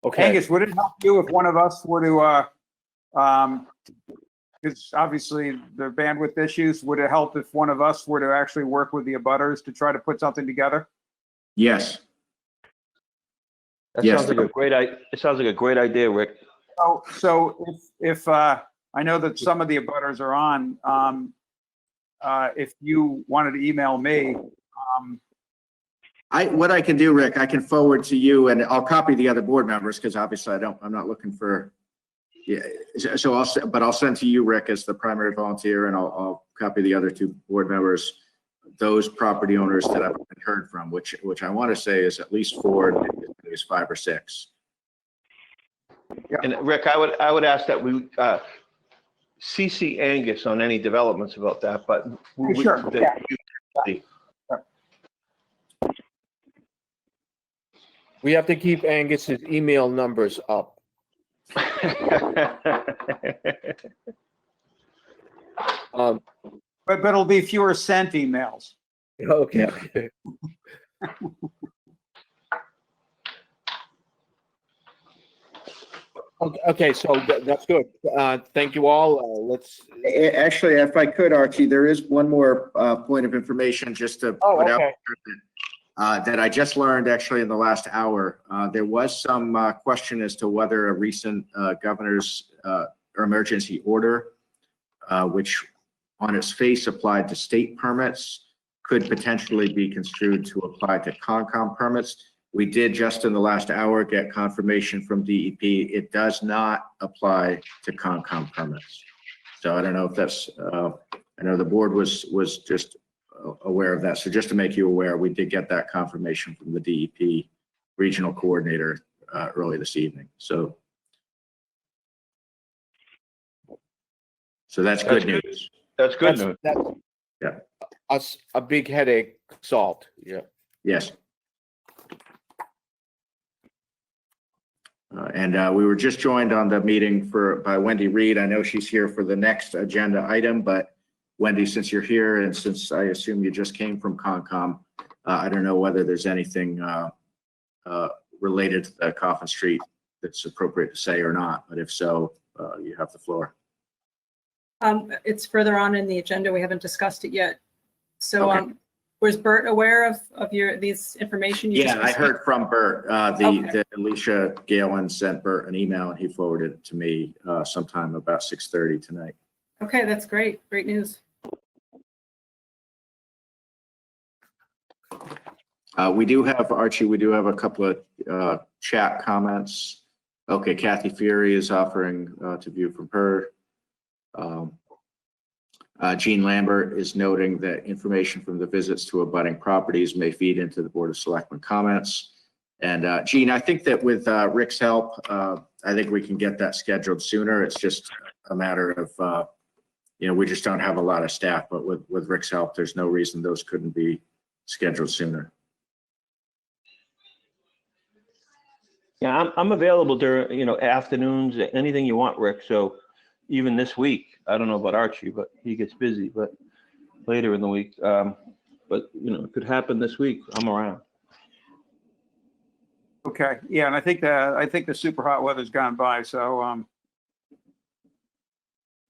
Okay. Angus, would it help you if one of us were to, because obviously the bandwidth issues, would it help if one of us were to actually work with the abutters to try to put something together? Yes. That Yes. sounds like it sounds like a great idea, Rick. So if I know that some of the abutters are on, if you wanted to email me, What I can do, Rick, I can forward to you, and I'll copy the other board members, because obviously I'm not looking for, yeah, so I'll send to you, Rick, as the primary volunteer, and I'll copy the other two board members, those property owners that I've heard from, which I want to say is at least 4, maybe it's 5 or 6. And Rick, I would ask that we CC Angus on any developments about that, but Sure. We have to keep Angus's email numbers up. But it'll be fewer sent emails. Okay. Okay, so that's good. Thank you all. Let's. Actually, if I could, Archie, there is one more point of information just to put out that I just learned actually in the last hour. There was some question as to whether a recent governor's emergency order, which on its face applied to state permits, could potentially be construed to apply to Concom permits. We did just in the last hour get confirmation from DEP. It does not apply to Concom permits. So I don't know if that's, I know the board was just aware of that. So just to make you aware, we did get that confirmation from the DEP regional coordinator early this evening. So that's good news. That's good news. Yeah. Us a big headache solved. Yeah. Yes. And we were just joined on the meeting by Wendy Reed. I know she's here for the next agenda item, but Wendy, since you're here and since I assume you just came from Concom, I don't know whether there's anything related to the Coffin Street that's appropriate to say or not, but if so, you have the floor. It's further on in the agenda. We haven't discussed it yet. So Okay. was Bert aware of these information? You Yeah, just I heard from Bert. Okay. The Alicia Galen sent Bert an email and he forwarded it to me sometime about 6:30 tonight. Okay, that's great. Great news. We do have, Archie, we do have a couple of chat comments. Okay, Kathy Fury is offering to view from her. Jean Lambert is noting that information from the visits to abutting properties may feed into the Board of Selectmen comments. And Jean, I think that with Rick's help, I think we can get that scheduled sooner. It's just a matter of, we just don't have a lot of staff, but with Rick's help, there's no reason those couldn't be scheduled sooner. Yeah, I'm available during, afternoons, anything you want, Rick. So even this week, I don't know about Archie, but he gets busy, but later in the week. But, it could happen this week. I'm around. Okay, yeah, and I think the super hot weather's gone by, so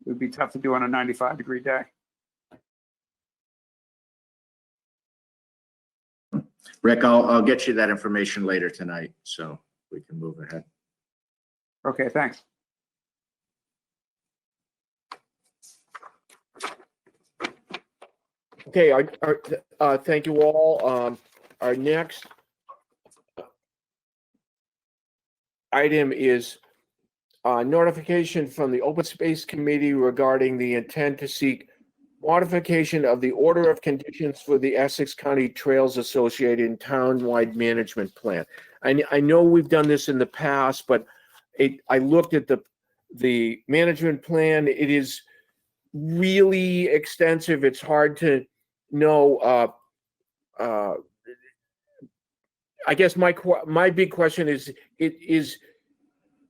it would be tough to do on a 95-degree day. Rick, I'll get you that information later tonight, so we can move ahead. Okay, thanks. Okay, thank you all. Our next item is notification from the Open Space Committee regarding the intent to seek modification of the order of conditions for the Essex County Trails Associated townwide management plan. I know we've done this in the past, but I looked at the management plan. It is really extensive. It's hard to know. I guess my big question is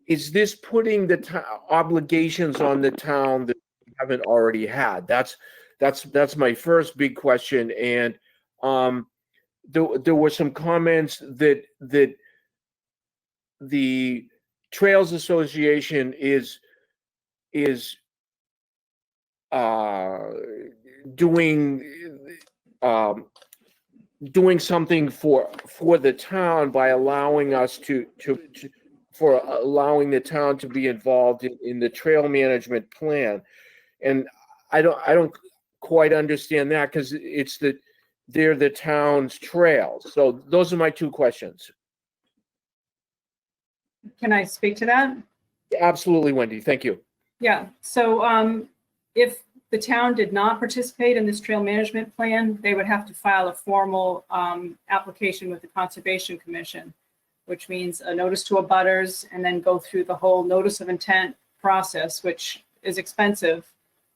this putting the obligations on the town that we haven't already had? That's my first big question. And there were some comments that the Trails Association is doing doing something for the town by allowing us for allowing the town to be involved in the trail management plan. And I don't quite understand that, because they're the town's trails. So those are my two questions. Can I speak to that? Absolutely, Wendy. Thank you. Yeah, so if the town did not participate in this trail management plan, they would have to file a formal application with the Conservation Commission, which means a notice to abutters, and then go through the whole notice of intent process, which is expensive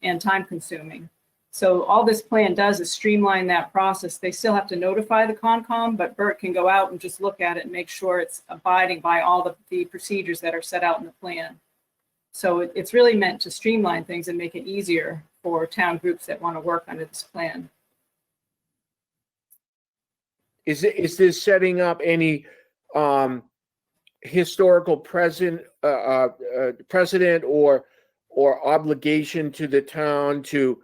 and time consuming. So all this plan does is streamline that process. They still have to notify the Concom, but Bert can go out and just look at it and make sure it's abiding by all the procedures that are set out in the plan. So it's really meant to streamline things and make it easier for town groups that want to work under this plan. Is this setting up any historical precedent or obligation to the town to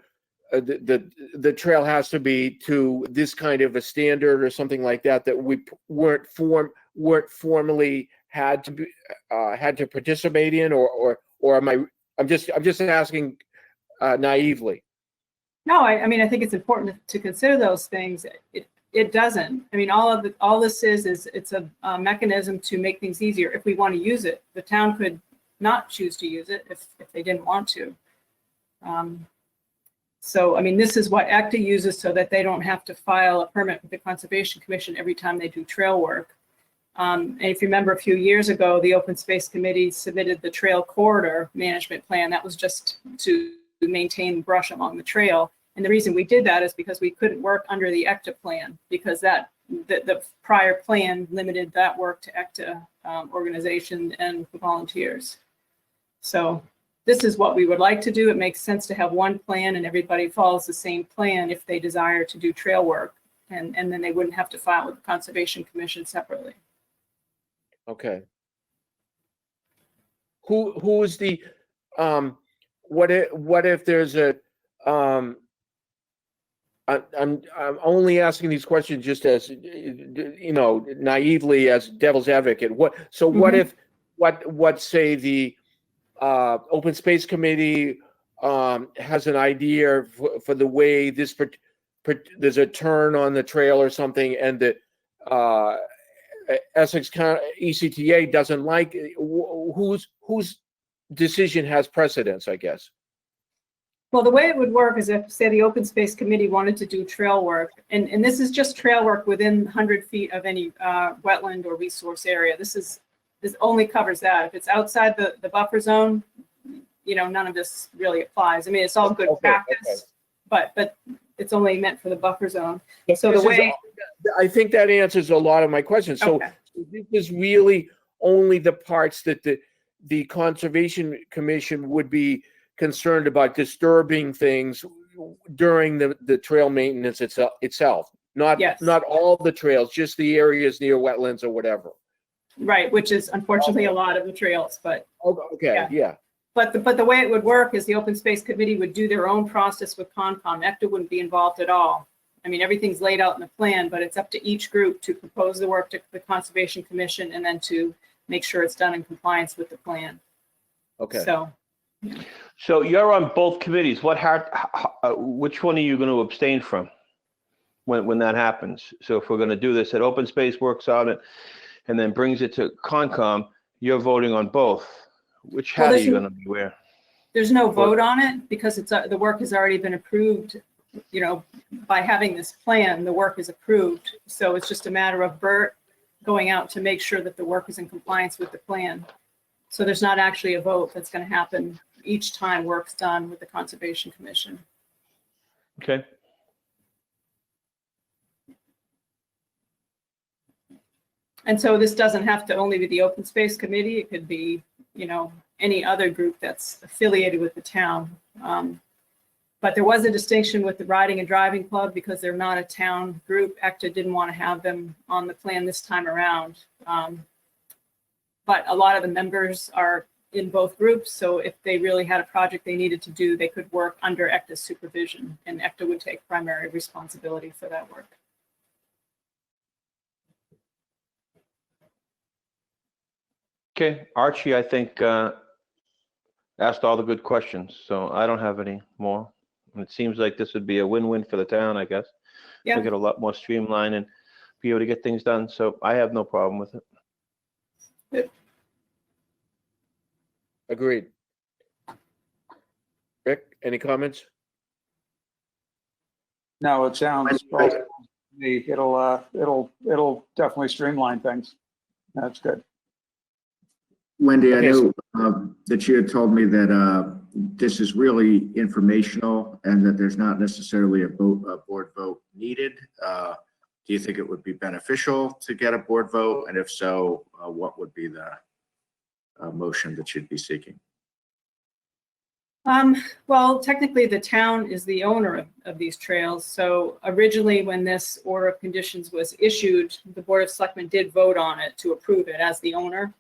the trail has to be to this kind of a standard or something like that we weren't formally had to participate in, or I'm just asking naively? No, I mean, I think it's important to consider those things. It doesn't. I mean, all this is it's a mechanism to make things easier. If we want to use it, the town could not choose to use it if they didn't want to. So, I mean, this is what ECTA uses so that they don't have to file a permit with the Conservation Commission every time they do trail work. And if you remember, a few years ago, the Open Space Committee submitted the Trail Corridor Management Plan. That was just to maintain brush along the trail. And the reason we did that is because we couldn't work under the ECTA plan, because the prior plan limited that work to ECTA organization and volunteers. So this is what we would like to do. It makes sense to have one plan and everybody follows the same plan if they desire to do trail work. And then they wouldn't have to file with the Conservation Commission separately. Okay. Who is the what if there's a I'm only asking these questions just as naively as devil's advocate. What if say the Open Space Committee has an idea for the way this there's a turn on the trail or something, and the Essex County ECTA doesn't like it, whose decision has precedence, I guess? Well, the way it would work is if, say, the Open Space Committee wanted to do trail work, and this is just trail work within 100 feet of any wetland or resource area. This only covers that. If it's outside the buffer zone, none of this really applies. I mean, it's all good practice, but it's only meant for the buffer zone. So the way I think that answers a lot of my questions. So this is really only the parts that the Conservation Commission would be concerned about disturbing things during the trail maintenance itself. Not all the trails, just the areas near wetlands or whatever. Right, which is unfortunately a lot of the trails, but yeah. But the way it would work is the Open Space Committee would do their own process with Concom. ECTA wouldn't be involved at all. I mean, everything's laid out in the plan, but it's up to each group to propose the work to the Conservation Commission and then to make sure it's done in compliance with the plan. Okay. So you're on both committees. Which one are you going to abstain from when that happens? So if we're going to do this, that Open Space works on it and then brings it to Concom, you're voting on both. Which hat are you going to be wearing? There's no vote on it because the work has already been approved. By having this plan, the work is approved. So it's just a matter of Bert going out to make sure that the work is in compliance with the plan. So there's not actually a vote that's going to happen each time work's done with the Conservation Commission. Okay. And so this doesn't have to only be the Open Space Committee. It could be, any other group that's affiliated with the town. But there was a distinction with the Riding and Driving Club because they're not a town group. ECTA didn't want to have them on the plan this time around. But a lot of the members are in both groups. So if they really had a project they needed to do, they could work under ECTA's supervision, and ECTA would take primary responsibility for that work. Okay, Archie, I think, asked all the good questions, so I don't have any more. And it seems like this would be a win-win for the town, I guess. Yeah. Make it a lot more streamlined and be able to get things done, so I have no problem with it. Agreed. Rick, any comments? No, it sounds, it'll definitely streamline things. That's good. Wendy, I Okay, know that you had told me that this is really informational and that there's not necessarily a board vote needed. Do you think it would be beneficial to get a board vote? And if so, what would be the motion that you'd be seeking? Well, technically, the town is the owner of these trails. So originally, when this order of conditions was issued, the Board of Selectmen did vote on it to approve it as the owner.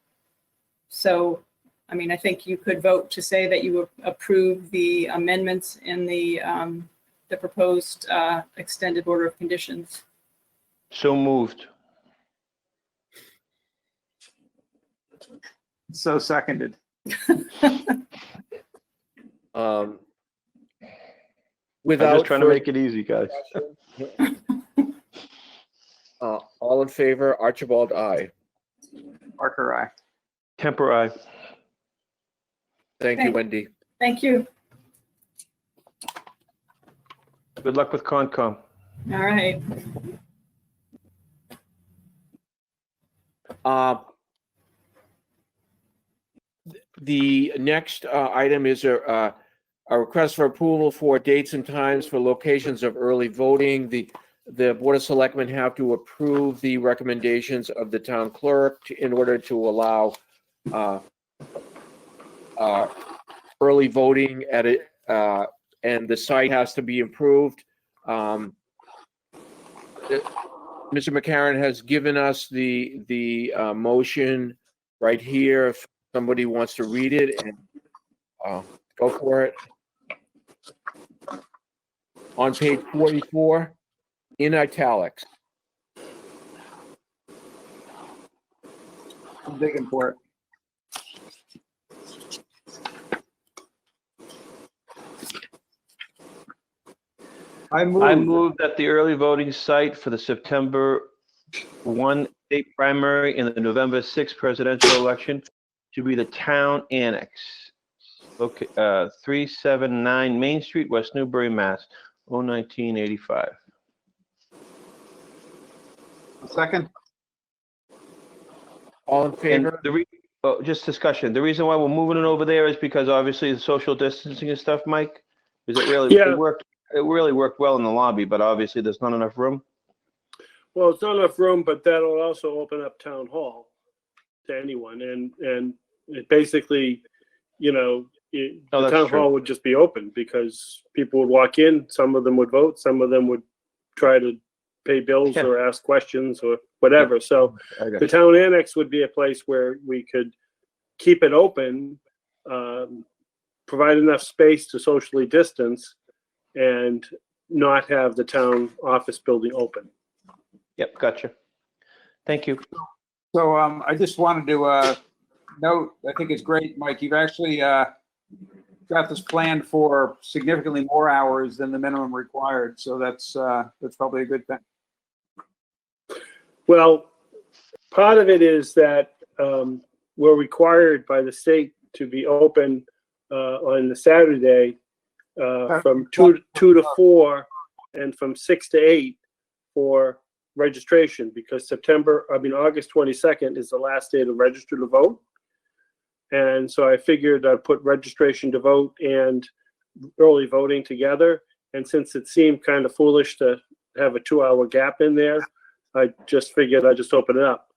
So, I mean, I think you could vote to say that you approve the amendments in the proposed extended order of conditions. So moved. So seconded. I'm just trying to make it easy, guys. All in favor, Archibald, aye. Parker, aye. Temper, aye. Thank you, Thank- Wendy. Thank you. Good luck with Concom. All right. The next item is a request for approval for dates and times for locations of early voting. The Board of Selectmen have to approve the recommendations of the town clerk in order to allow early voting at it, and the site has to be improved. Mr. McCarron has given us the motion right here. If somebody wants to read it, and go for it. On page 44, in italics. I'm digging for it. I I move, move that the early voting site for the September 1 state primary and the November 6 presidential election should be the town annex. Okay, 379 Main Street, West Newbury, Mass. 01985. second. All in And favor? just discussion. The reason why we're moving it over there is because obviously the social distancing and stuff, Mike. Is it really? Yeah. It really worked well in the lobby, but obviously there's not enough room. Well, it's not enough room, but that'll also open up town hall to anyone, and it basically, you know, the that's town true. hall would just be open because people would walk in. Some of them would vote. Some of them would try to pay bills Yeah. or ask questions or whatever. So I got the you. town annex would be a place where we could keep it open, provide enough space to socially distance, and not have the town office building open. Yep, gotcha. Thank you. So I just wanted to note, I think it's great, Mike, you've actually got this planned for significantly more hours than the minimum required. So that's probably a good thing. Well, part of it is that we're required by the state to be open on the Saturday from 2 to 4 and from 6 to 8 for registration, because August 22nd is the last day to register to vote. And so I figured I'd put registration to vote and early voting together. And since it seemed kind of foolish to have a 2-hour gap in there, I just figured I'd just open it up.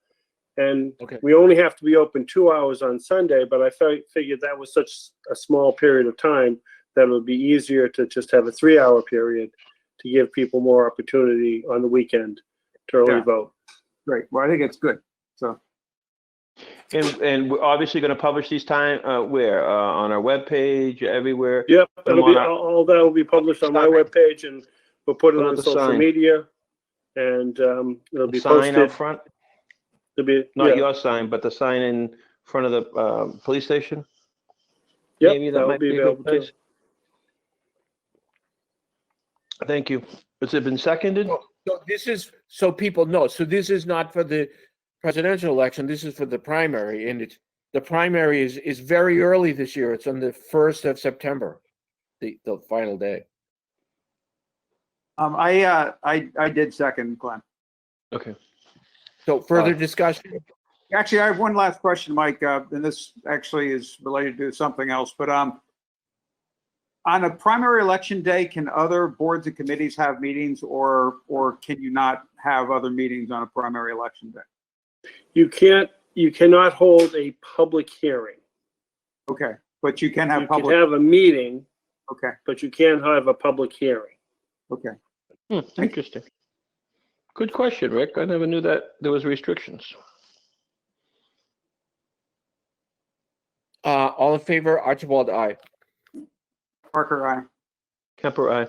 And Okay. we only have to be open 2 hours on Sunday, but I figured that was such a small period of time that it would be easier to just have a 3-hour period to give people more opportunity on the weekend to early Yeah. vote. Great. Well, I think it's good. So And we're obviously going to publish these where? On our webpage, everywhere? Yep, Put 'em it'll be, on our- all that will be published on my webpage, and we'll put it What on about the social sign? media, and it'll The be sign out posted. front? It'll be, Not yeah, your sign, but the sign in front of the police station? Yep, Maybe that would might be a good available too. place. Thank you. Has it been seconded? So this is, so people know, so this is not for the presidential election, this is for the primary, and the primary is very early this year. It's on the 1st of September, the final day. I did second, Glenn. Okay. So further discussion? Actually, I have one last question, Mike, and this actually is related to something else, but on a primary election day, can other boards and committees have meetings, or can you not have other meetings on a primary election day? You cannot hold a public hearing. Okay, but you can have You can public. have a meeting, Okay, but you can't have a public hearing. okay. Interesting. Good question, Rick. I never knew that there was restrictions. All in favor, Archibald, aye. Parker, aye. Kemper, aye.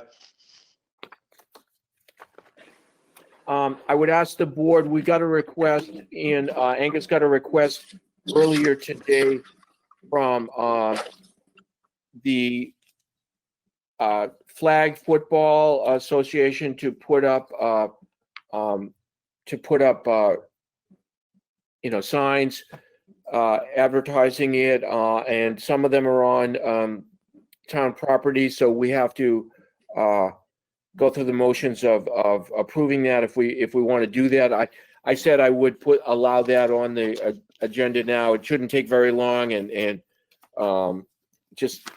I would ask the board, we got a request, and Angus got a request earlier today from the Flag Football Association to put up signs advertising it, and some of them are on town property, so we have to go through the motions of approving that if we want to do that. I said I would allow that on the agenda now. It shouldn't take very long, and just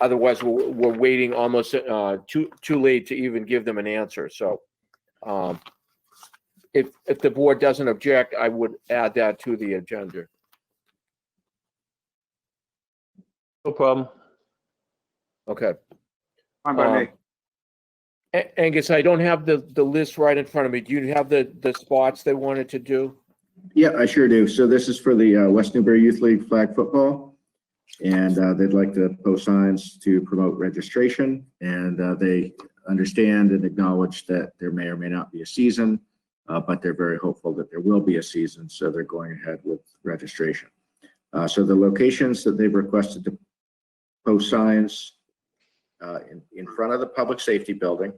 otherwise we're waiting almost too late to even give them an answer. So if the board doesn't object, I would add that to the agenda. No problem. Okay. Fine by me. Angus, I don't have the list right in front of me. Do you have the spots they wanted to do? Yeah, I sure do. So this is for the West Newbury Youth League flag football. And they'd like to post signs to promote registration. And they understand and acknowledge that there may or may not be a season, but they're very hopeful that there will be a season. So they're going ahead with registration. So the locations that they've requested to post signs in front of the public safety building,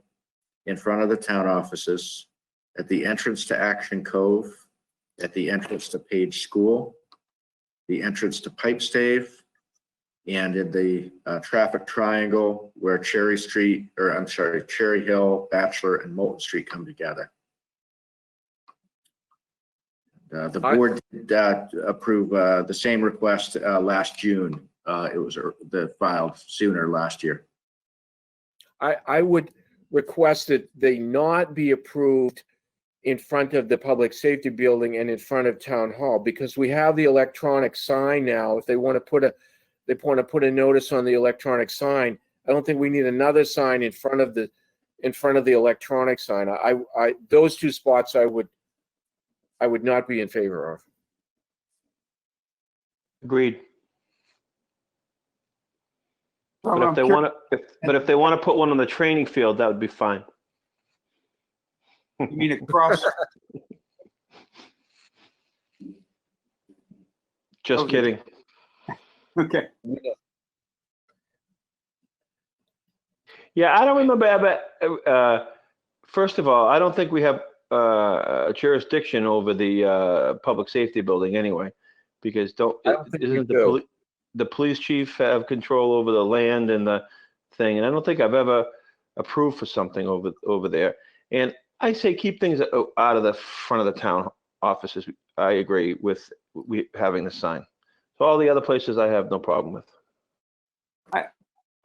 in front of the town offices, at the entrance to Action Cove, at the entrance to Page School, the entrance to Pipestave, and in the traffic triangle where Cherry Hill, Bachelor, and Moulton Street come together. The board did approve the same request last June. It was filed sooner last year. I would request that they not be approved in front of the public safety building and in front of town hall, because we have the electronic sign now. If they want to put a notice on the electronic sign, I don't think we need another sign in front of the electronic sign. Those two spots I would not be in favor of. Agreed. Well, But I'm if they want to put one on the training field, that would be fine. You mean across? Just kidding. Okay. Yeah, I don't remember, but first of all, I don't think we have a jurisdiction over the public safety building anyway, because isn't the police chief have control over the land and the thing? And I don't think I've ever approved for something over there. And I say keep things out of the front of the town offices. I agree with having the sign. So all the other places I have no problem with.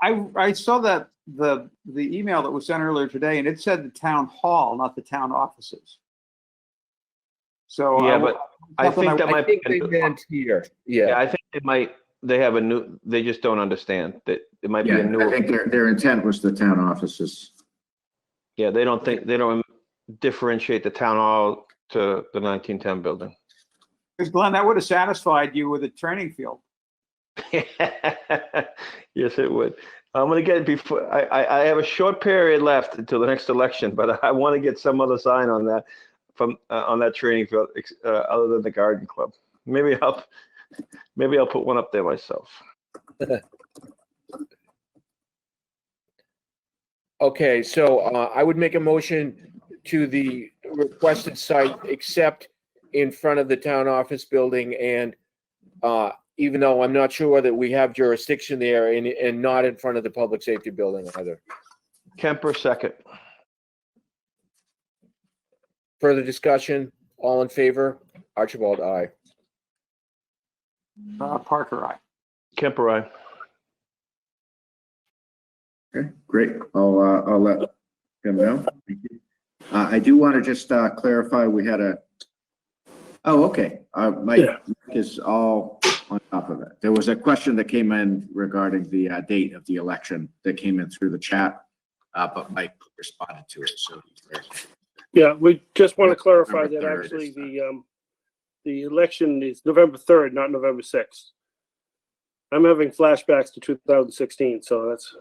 I saw that the email that was sent earlier today, and it said the town hall, not the town offices. So yeah, but I think that might be. They meant here. Yeah, I think they have a new. They just don't understand that it might be a new. I think their intent was the town offices. Yeah, they don't differentiate the town hall to the 1910 building. Because Glenn, that would have satisfied you with a training field. Yes, it would. I'm going to get before I have a short period left until the next election, but I want to get some other sign on that on that training field other than the garden club. Maybe Maybe I'll put one up there myself. Okay, so I would make a motion to the requested site, except in front of the town office building, and even though I'm not sure that we have jurisdiction there, and not in front of the public safety building either. Kemper, second. Further discussion? All in favor? Archibald, aye. Parker, aye. Kemper, aye. Okay, great. I'll let him know. Thank you. I do want to just clarify, we had okay. Mike is all on top of it. There was a question that came in regarding the date of the election that came in through the chat, but Mike responded to it, so. Yeah, we just want to clarify that November 3rd actually is the election is November 3rd, not November 6th. I'm having flashbacks to 2016, so that's.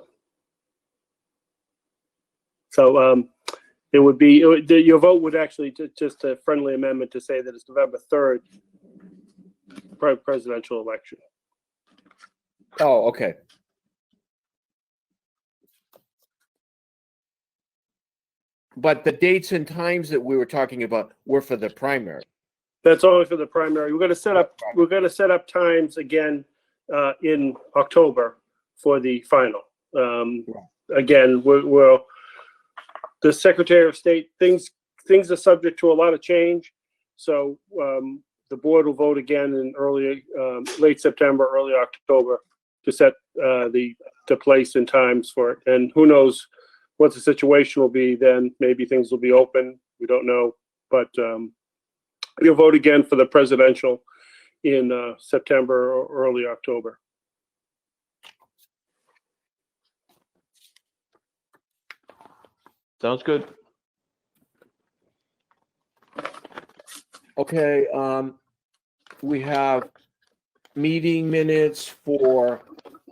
So it would be, your vote would actually, just a friendly amendment to say that it's November 3rd, presidential election. Oh, okay. But the dates and times that we were talking about were for the primary. That's only for the primary. We're going to set up times again in October for the final. Again, the Secretary of State, things are subject to a lot of change. So the board will vote again in late September, early October to set the place and times for it. And who knows what the situation will be then. Maybe things will be open. We don't know. But you'll vote again for the presidential in September or early October. Sounds good. Okay, we have meeting minutes for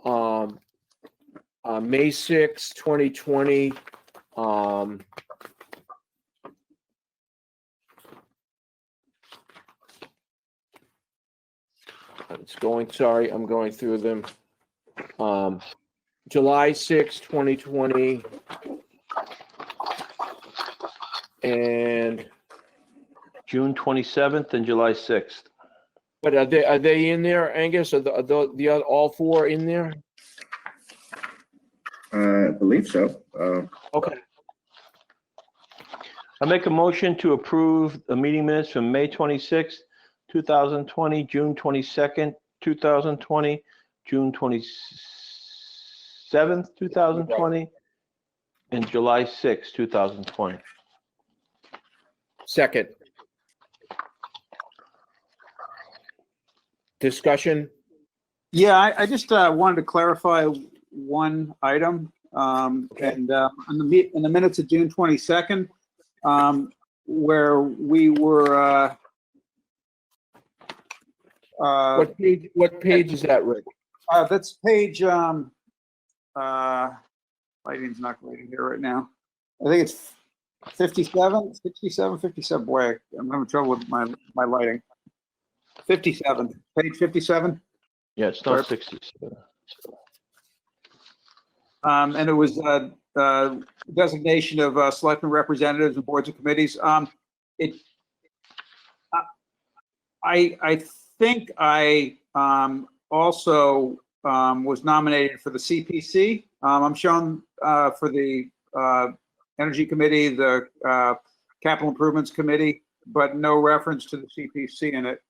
May 6, 2020. I'm going through them. July 6, 2020. And June 27th and July 6th. but are they in there, Angus? Are the other, all four in there? I believe so. Okay. I make a motion to approve the meeting minutes from May 26th, 2020, June 22nd, 2020, June 27th, 2020, and July 6th, 2020. Second. Discussion? Yeah, I just wanted to clarify one item. In the minutes of June 22nd, where we were. What page is that, Rick? That's page. Lighting's not great here right now. I think it's 57. Boy, I'm having trouble with my lighting. 57. Page 57. Yeah, it's not 67. And it was designation of selectmen representatives and boards and committees. I think I also was nominated for the CPC. I'm shown for the Energy Committee, the Capital Improvements Committee, but no reference to the CPC in it.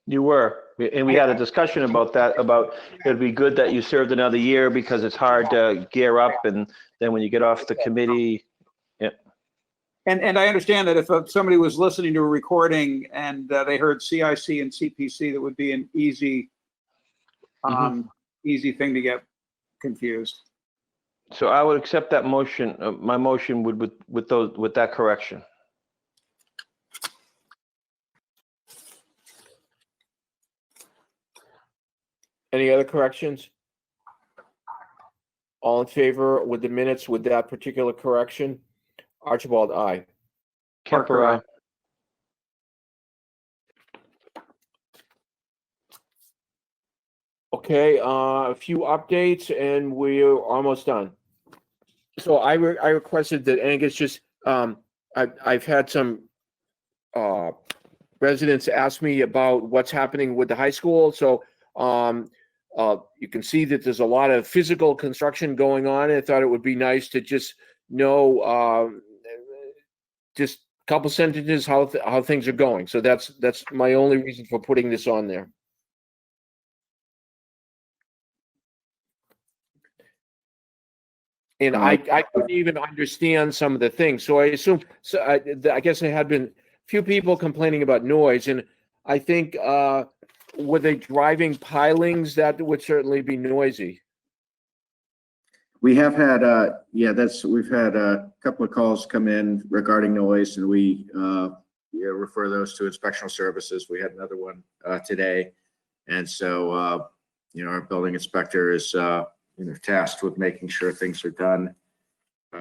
You were, and we had a discussion about that, about it'd be good that you served another year because it's hard to gear up, and then when you get off the committee. Yeah. And I understand that if somebody was listening to a recording and they heard CIC and CPC, that would be an easy, easy thing to get confused. So I would accept that motion. My motion would with that correction. Any other corrections? All in favor with the minutes with that particular correction? Archibald, aye. Kemper, aye. Okay, a few updates and we're almost done. So I requested that Angus just, I've had some residents ask me about what's happening with the high school. So you can see that there's a lot of physical construction going on. I thought it would be nice to just know just a couple sentences how things are going. So that's my only reason for putting this on there. And I couldn't even understand some of the things. So I assume, so I guess there had been few people complaining about noise, and I think were they driving pilings? That would certainly be noisy. We have had, we've had a couple of calls come in regarding noise, and we refer those to inspectional services. We had another one today. And so, our building inspector is tasked with making sure things are done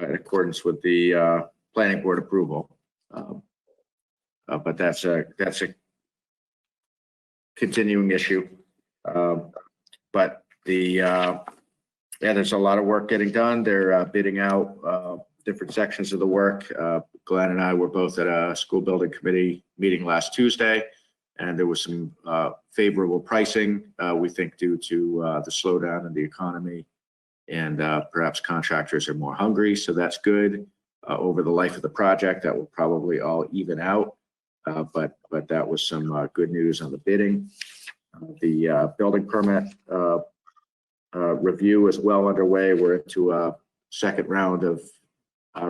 in accordance with the planning board approval. But that's a continuing issue. But there's a lot of work getting done. They're bidding out different sections of the work. Glenn and I were both at a school building committee meeting last Tuesday, and there was some favorable pricing, we think, due to the slowdown in the economy, and perhaps contractors are more hungry, so that's good. Over the life of the project, that will probably all even out, but that was some good news on the bidding. The building permit review is well underway. We're into a second round of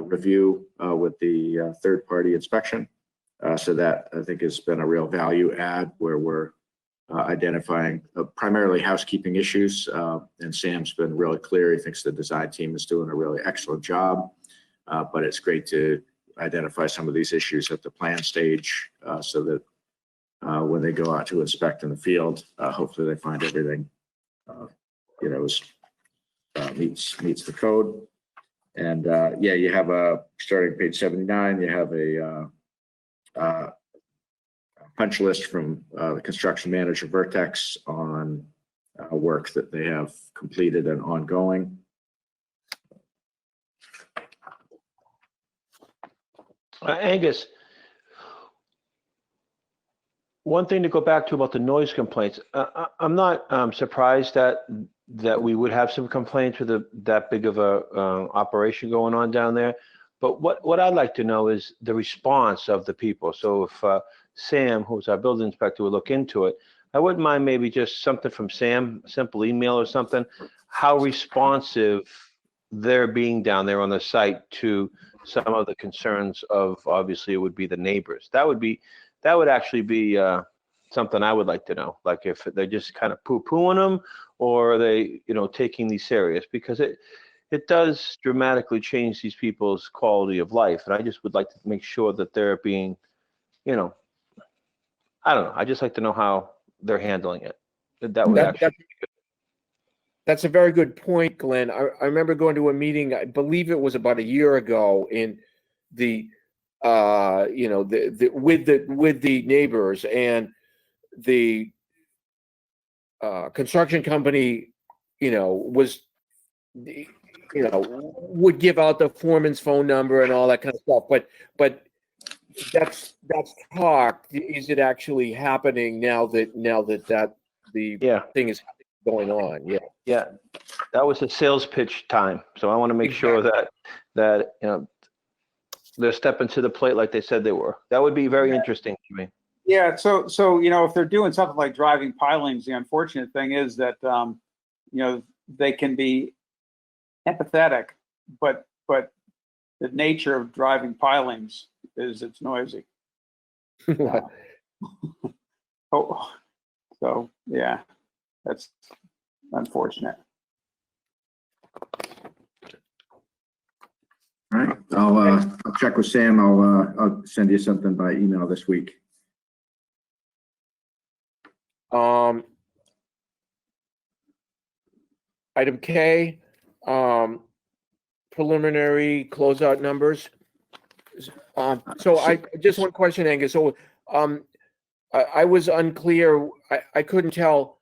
review with the third-party inspection. So that, I think, has been a real value add, where we're identifying primarily housekeeping issues. And Sam's been really clear. He thinks the design team is doing a really excellent job. But it's great to identify some of these issues at the plan stage, so that when they go out to inspect in the field, hopefully they find everything meets the code. And you have starting page 79, you have a punch list from the construction manager Vertex on work that they have completed and ongoing. Angus, one thing to go back to about the noise complaints. I'm not surprised that we would have some complaints with that big of a operation going on down there. But what I'd like to know is the response of the people. So if Sam, who's our building inspector, would look into it, I wouldn't mind maybe just something from Sam, a simple email or something, how responsive they're being down there on the site to some of the concerns of, obviously, it would be the neighbors. That would actually be something I would like to know. Like if they're just kind of poo-pooing them, or are they, taking these serious, because it does dramatically change these people's quality of life. And I just would like to make sure that they're being, I don't know. I just like to know how they're handling it. That would actually be good. That's a very good point, Glenn. I remember going to a meeting, I believe it was about a year ago, in the with the neighbors, and the construction company, would give out the foreman's phone number and all that kind of stuff. But that's talk. Is it actually happening now that the thing is going on? Yeah, that was a sales pitch time. So I want to make sure that they're stepping to the plate like they said they were. That would be very interesting to me. Yeah, so if they're doing something like driving pilings, the unfortunate thing is that they can be empathetic, but the nature of driving pilings is it's noisy. So yeah, that's unfortunate. All right, I'll check with Sam. I'll send you something by email this week. Item K, preliminary closeout numbers. So I just one question, Angus. So I was unclear. I couldn't tell.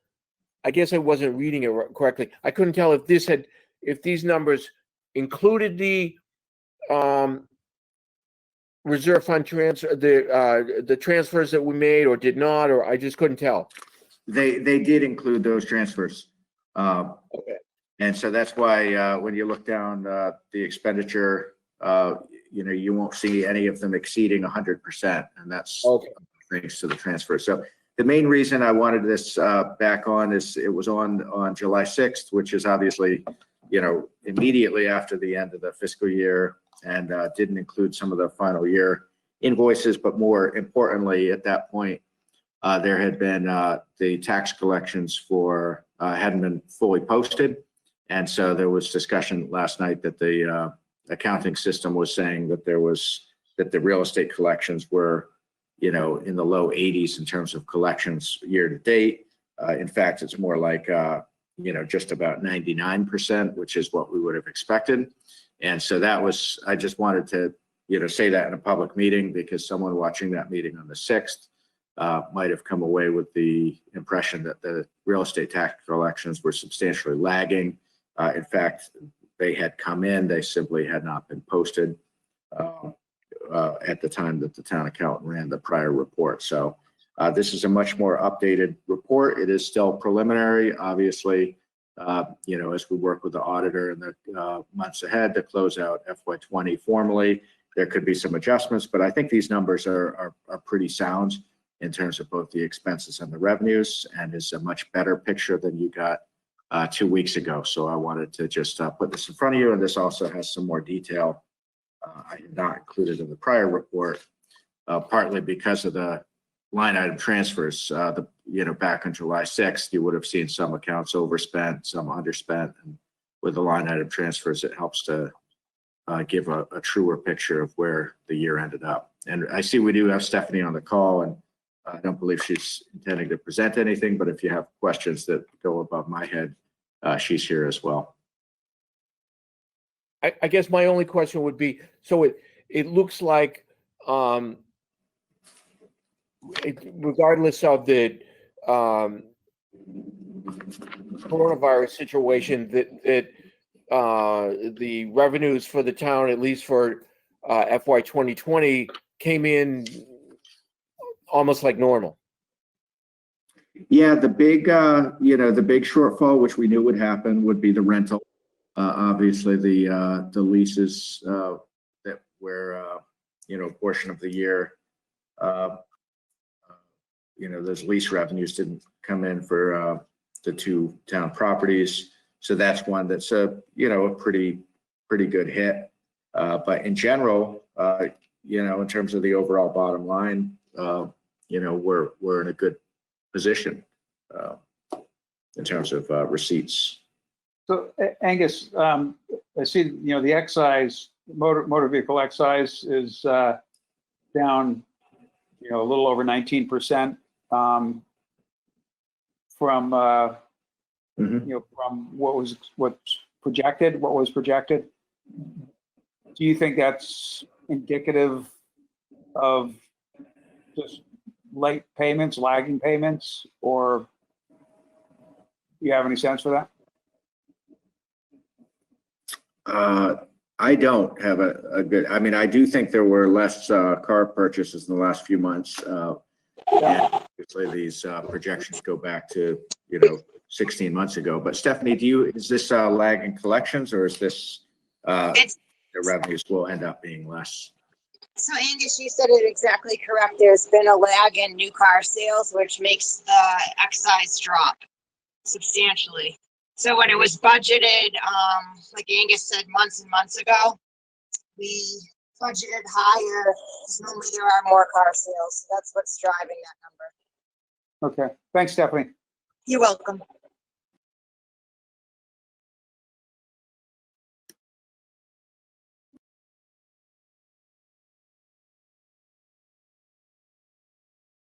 I guess I wasn't reading it correctly. I couldn't tell if these numbers included the reserve fund transfer, the transfers that we made or did not, or I just couldn't tell. They did include those transfers. Okay. And so that's why when you look down the expenditure, you won't see any of them exceeding 100%, and that's Okay. thanks to the transfer. So the main reason I wanted this back on is it was on July 6th, which is obviously, immediately after the end of the fiscal year, and didn't include some of the final year invoices, but more importantly, at that point, there had been the tax collections for hadn't been fully posted. And so there was discussion last night that the accounting system was saying that the real estate collections were, in the low 80s in terms of collections year to date. In fact, it's more like, just about 99%, which is what we would have expected. And so I just wanted to, say that in a public meeting, because someone watching that meeting on the 6th might have come away with the impression that the real estate tax collections were substantially lagging. In fact, they had come in, they simply had not been posted at the time that the town accountant ran the prior report. So this is a much more updated report. It is still preliminary, obviously, as we work with the auditor in the months ahead to close out FY20 formally. There could be some adjustments, but I think these numbers are pretty sound in terms of both the expenses and the revenues, and is a much better picture than you got 2 weeks ago. So I wanted to just put this in front of you, and this also has some more detail I had not included in the prior report, partly because of the line item transfers. Back on July 6th, you would have seen some accounts overspent, some underspent, and with the line item transfers, it helps to give a truer picture of where the year ended up. And I see we do have Stephanie on the call, and I don't believe she's intending to present anything, but if you have questions that go above my head, she's here as well. I guess my only question would be, so it looks like, regardless of the coronavirus situation, that the revenues for the town, at least for FY 2020, came in almost like normal. Yeah, the big shortfall, which we knew would happen, would be the rental. Obviously, the leases that were, a portion of the year, those lease revenues didn't come in for the two town properties. So that's one that's a pretty good hit. But in general, in terms of the overall bottom line, we're in a good position in terms of receipts. So Angus, I see, the excise, motor vehicle excise is down, a little over 19% from, from what was projected. Do you think that's indicative of just late payments, lagging payments, or do you have any sense for that? I don't have a good, I do think there were less car purchases in the last few months. And obviously these projections go back to, 16 months ago. But Stephanie, is this lag in collections, or is this the revenues will end up being less? So Angus, you said it exactly correct. There's been a lag in new car sales, which makes the excise drop substantially. So when it was budgeted, like Angus said, months and months ago, we budgeted higher because normally there are more car sales. So that's what's driving that number. Okay. Thanks, Stephanie. You're welcome.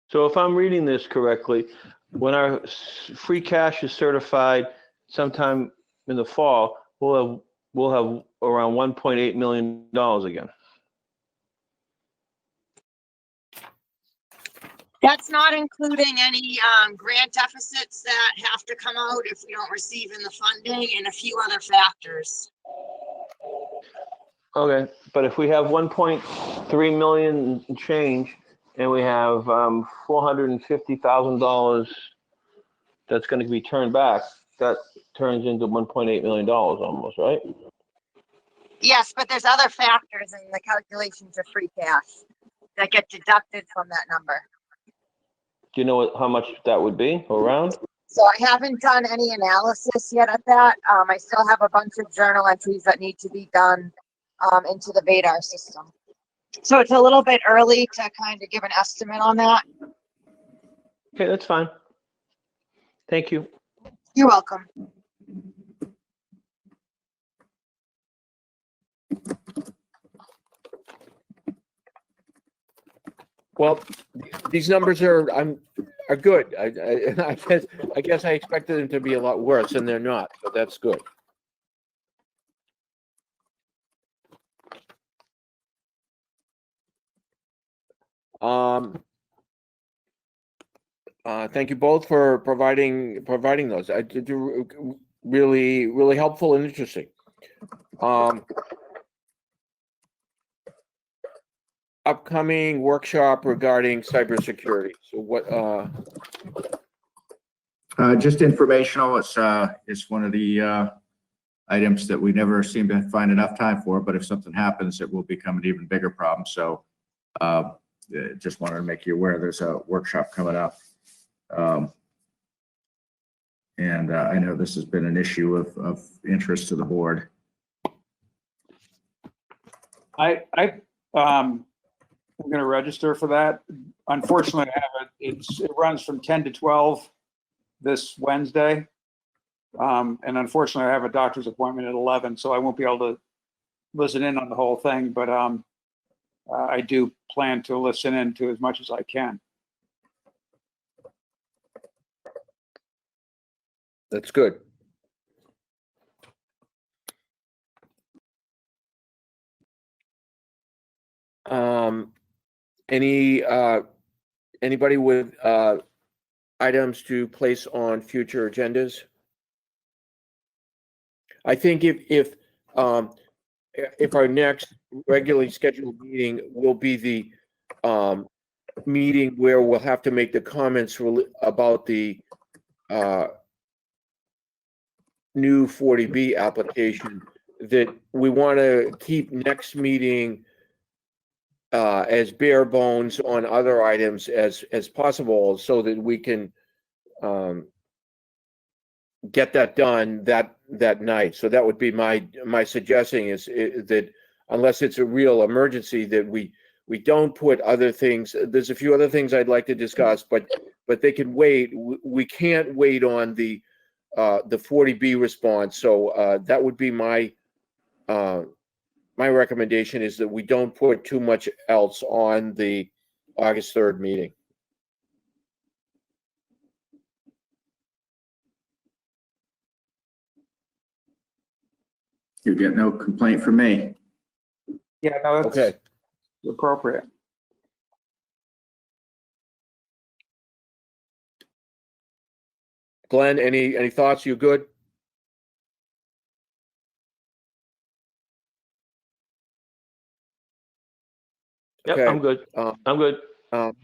So if I'm reading this correctly, when our free cash is certified sometime in the fall, we'll have around $1.8 million again. That's not including any grant deficits that have to come out if we don't receive in the funding and a few other factors. Okay, but if we have 1.3 million and change, and we have $450,000 that's going to be turned back, that turns into $1.8 million almost, right? Yes, but there's other factors in the calculations of free cash that get deducted from that number. Do you know how much that would be around? So I haven't done any analysis yet of that. I still have a bunch of journal entries that need to be done into the Vadar system. So it's a little bit early to kind of give an estimate on that. Okay, that's fine. Thank you. You're welcome. Well, these numbers are good. I guess I expected them to be a lot worse, and they're not. So that's good. Thank you both for providing those. I did really helpful and interesting. Upcoming workshop regarding cybersecurity. So what? Just informational. It's one of the items that we never seem to find enough time for, but if something happens, it will become an even bigger problem. So just wanted to make you aware there's a workshop coming up. And I know this has been an issue of interest to the board. I'm going to register for that. Unfortunately, it runs from 10 to 12 this Wednesday. And unfortunately, I have a doctor's appointment at 11, so I won't be able to listen in on the whole thing, but I do plan to listen in to as much as I can. That's good. Anybody with items to place on future agendas? I think if our next regularly scheduled meeting will be the meeting where we'll have to make the comments about the new 40B application, that we want to keep next meeting as bare bones on other items as possible, so that we can get that done that night. So that would be my suggesting is that unless it's a real emergency, that we don't put other things. There's a few other things I'd like to discuss, but they can wait. We can't wait on the 40B response. So that would be my recommendation, is that we don't put too much else on the August 3rd meeting. You get no complaint from me. Yeah, no, that's Okay. appropriate. Glenn, any thoughts? You good? Yep, Okay. I'm good. I'm good. I'd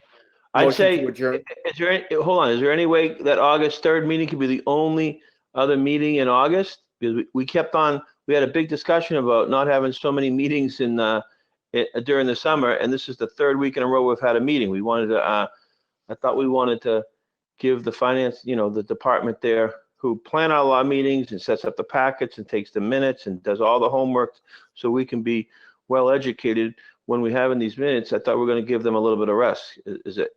Motion say, to adjourn. is there any way that August 3rd meeting could be the only other meeting in August? Because we had a big discussion about not having so many meetings during the summer, and this is the third week in a row we've had a meeting. I thought we wanted to give the finance, the department there who plan out a lot of meetings and sets up the packets and takes the minutes and does all the homework, so we can be well educated when we have in these minutes. I thought we were going to give them a little bit of rest.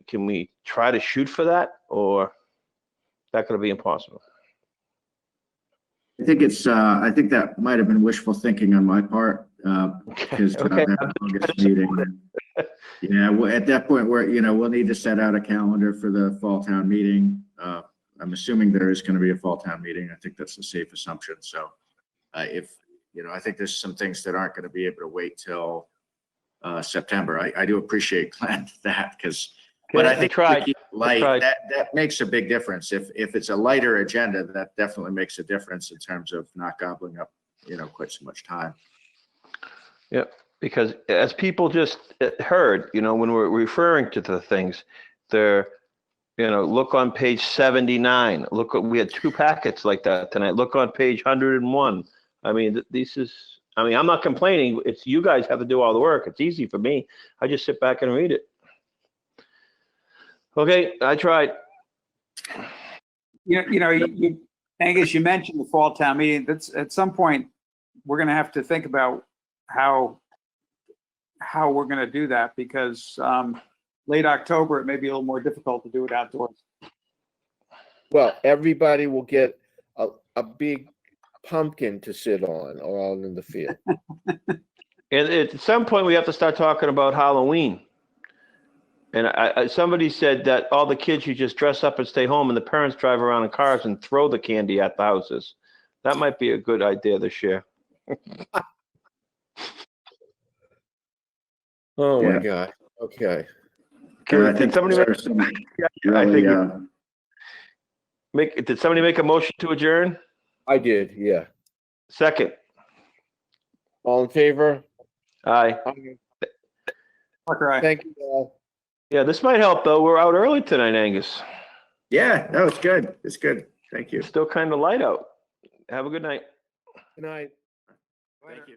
Can we try to shoot for that, or is that going to be impossible? I think I think that might have been wishful thinking on my part. Because Okay. that August meeting. Yeah, well, at that point we'll need to set out a calendar for the fall town meeting. I'm assuming there is going to be a fall town meeting. I think that's a safe assumption. So I think there's some things that aren't going to be able to wait till September. I do appreciate Glenn that, because But I Okay, think tried. to keep it light, tried. that makes a big difference. If it's a lighter agenda, that definitely makes a difference in terms of not gobbling up, quite so much time. Yep, because as people just heard, when we're referring to the things, they're, look on page 79. We had 2 packets like that tonight. Look on page 101. I mean, I'm not complaining. It's you guys have to do all the work. It's easy for me. I just sit back and read it. Okay, I tried. Angus, you mentioned the fall town meeting. That's at some point, we're going to have to think about how we're going to do that, because late October, it may be a little more difficult to do it outdoors. Well, everybody will get a big pumpkin to sit on or out in the field. And at some point, we have to start talking about Halloween. And somebody said that all the kids should just dress up and stay home, and the parents drive around in cars and throw the candy at the houses. That might be a good idea this year. Oh my Yeah. God. Okay. I think somebody those are some I really, think did somebody make a motion to adjourn? I did. Yeah. Second. All in favor? Aye. Thank you all. Yeah, this might help though. We're out early tonight, Angus. yeah, no, it's good. It's good. Thank you. It's still kind of light out. Have a good night. Good night. Thank you.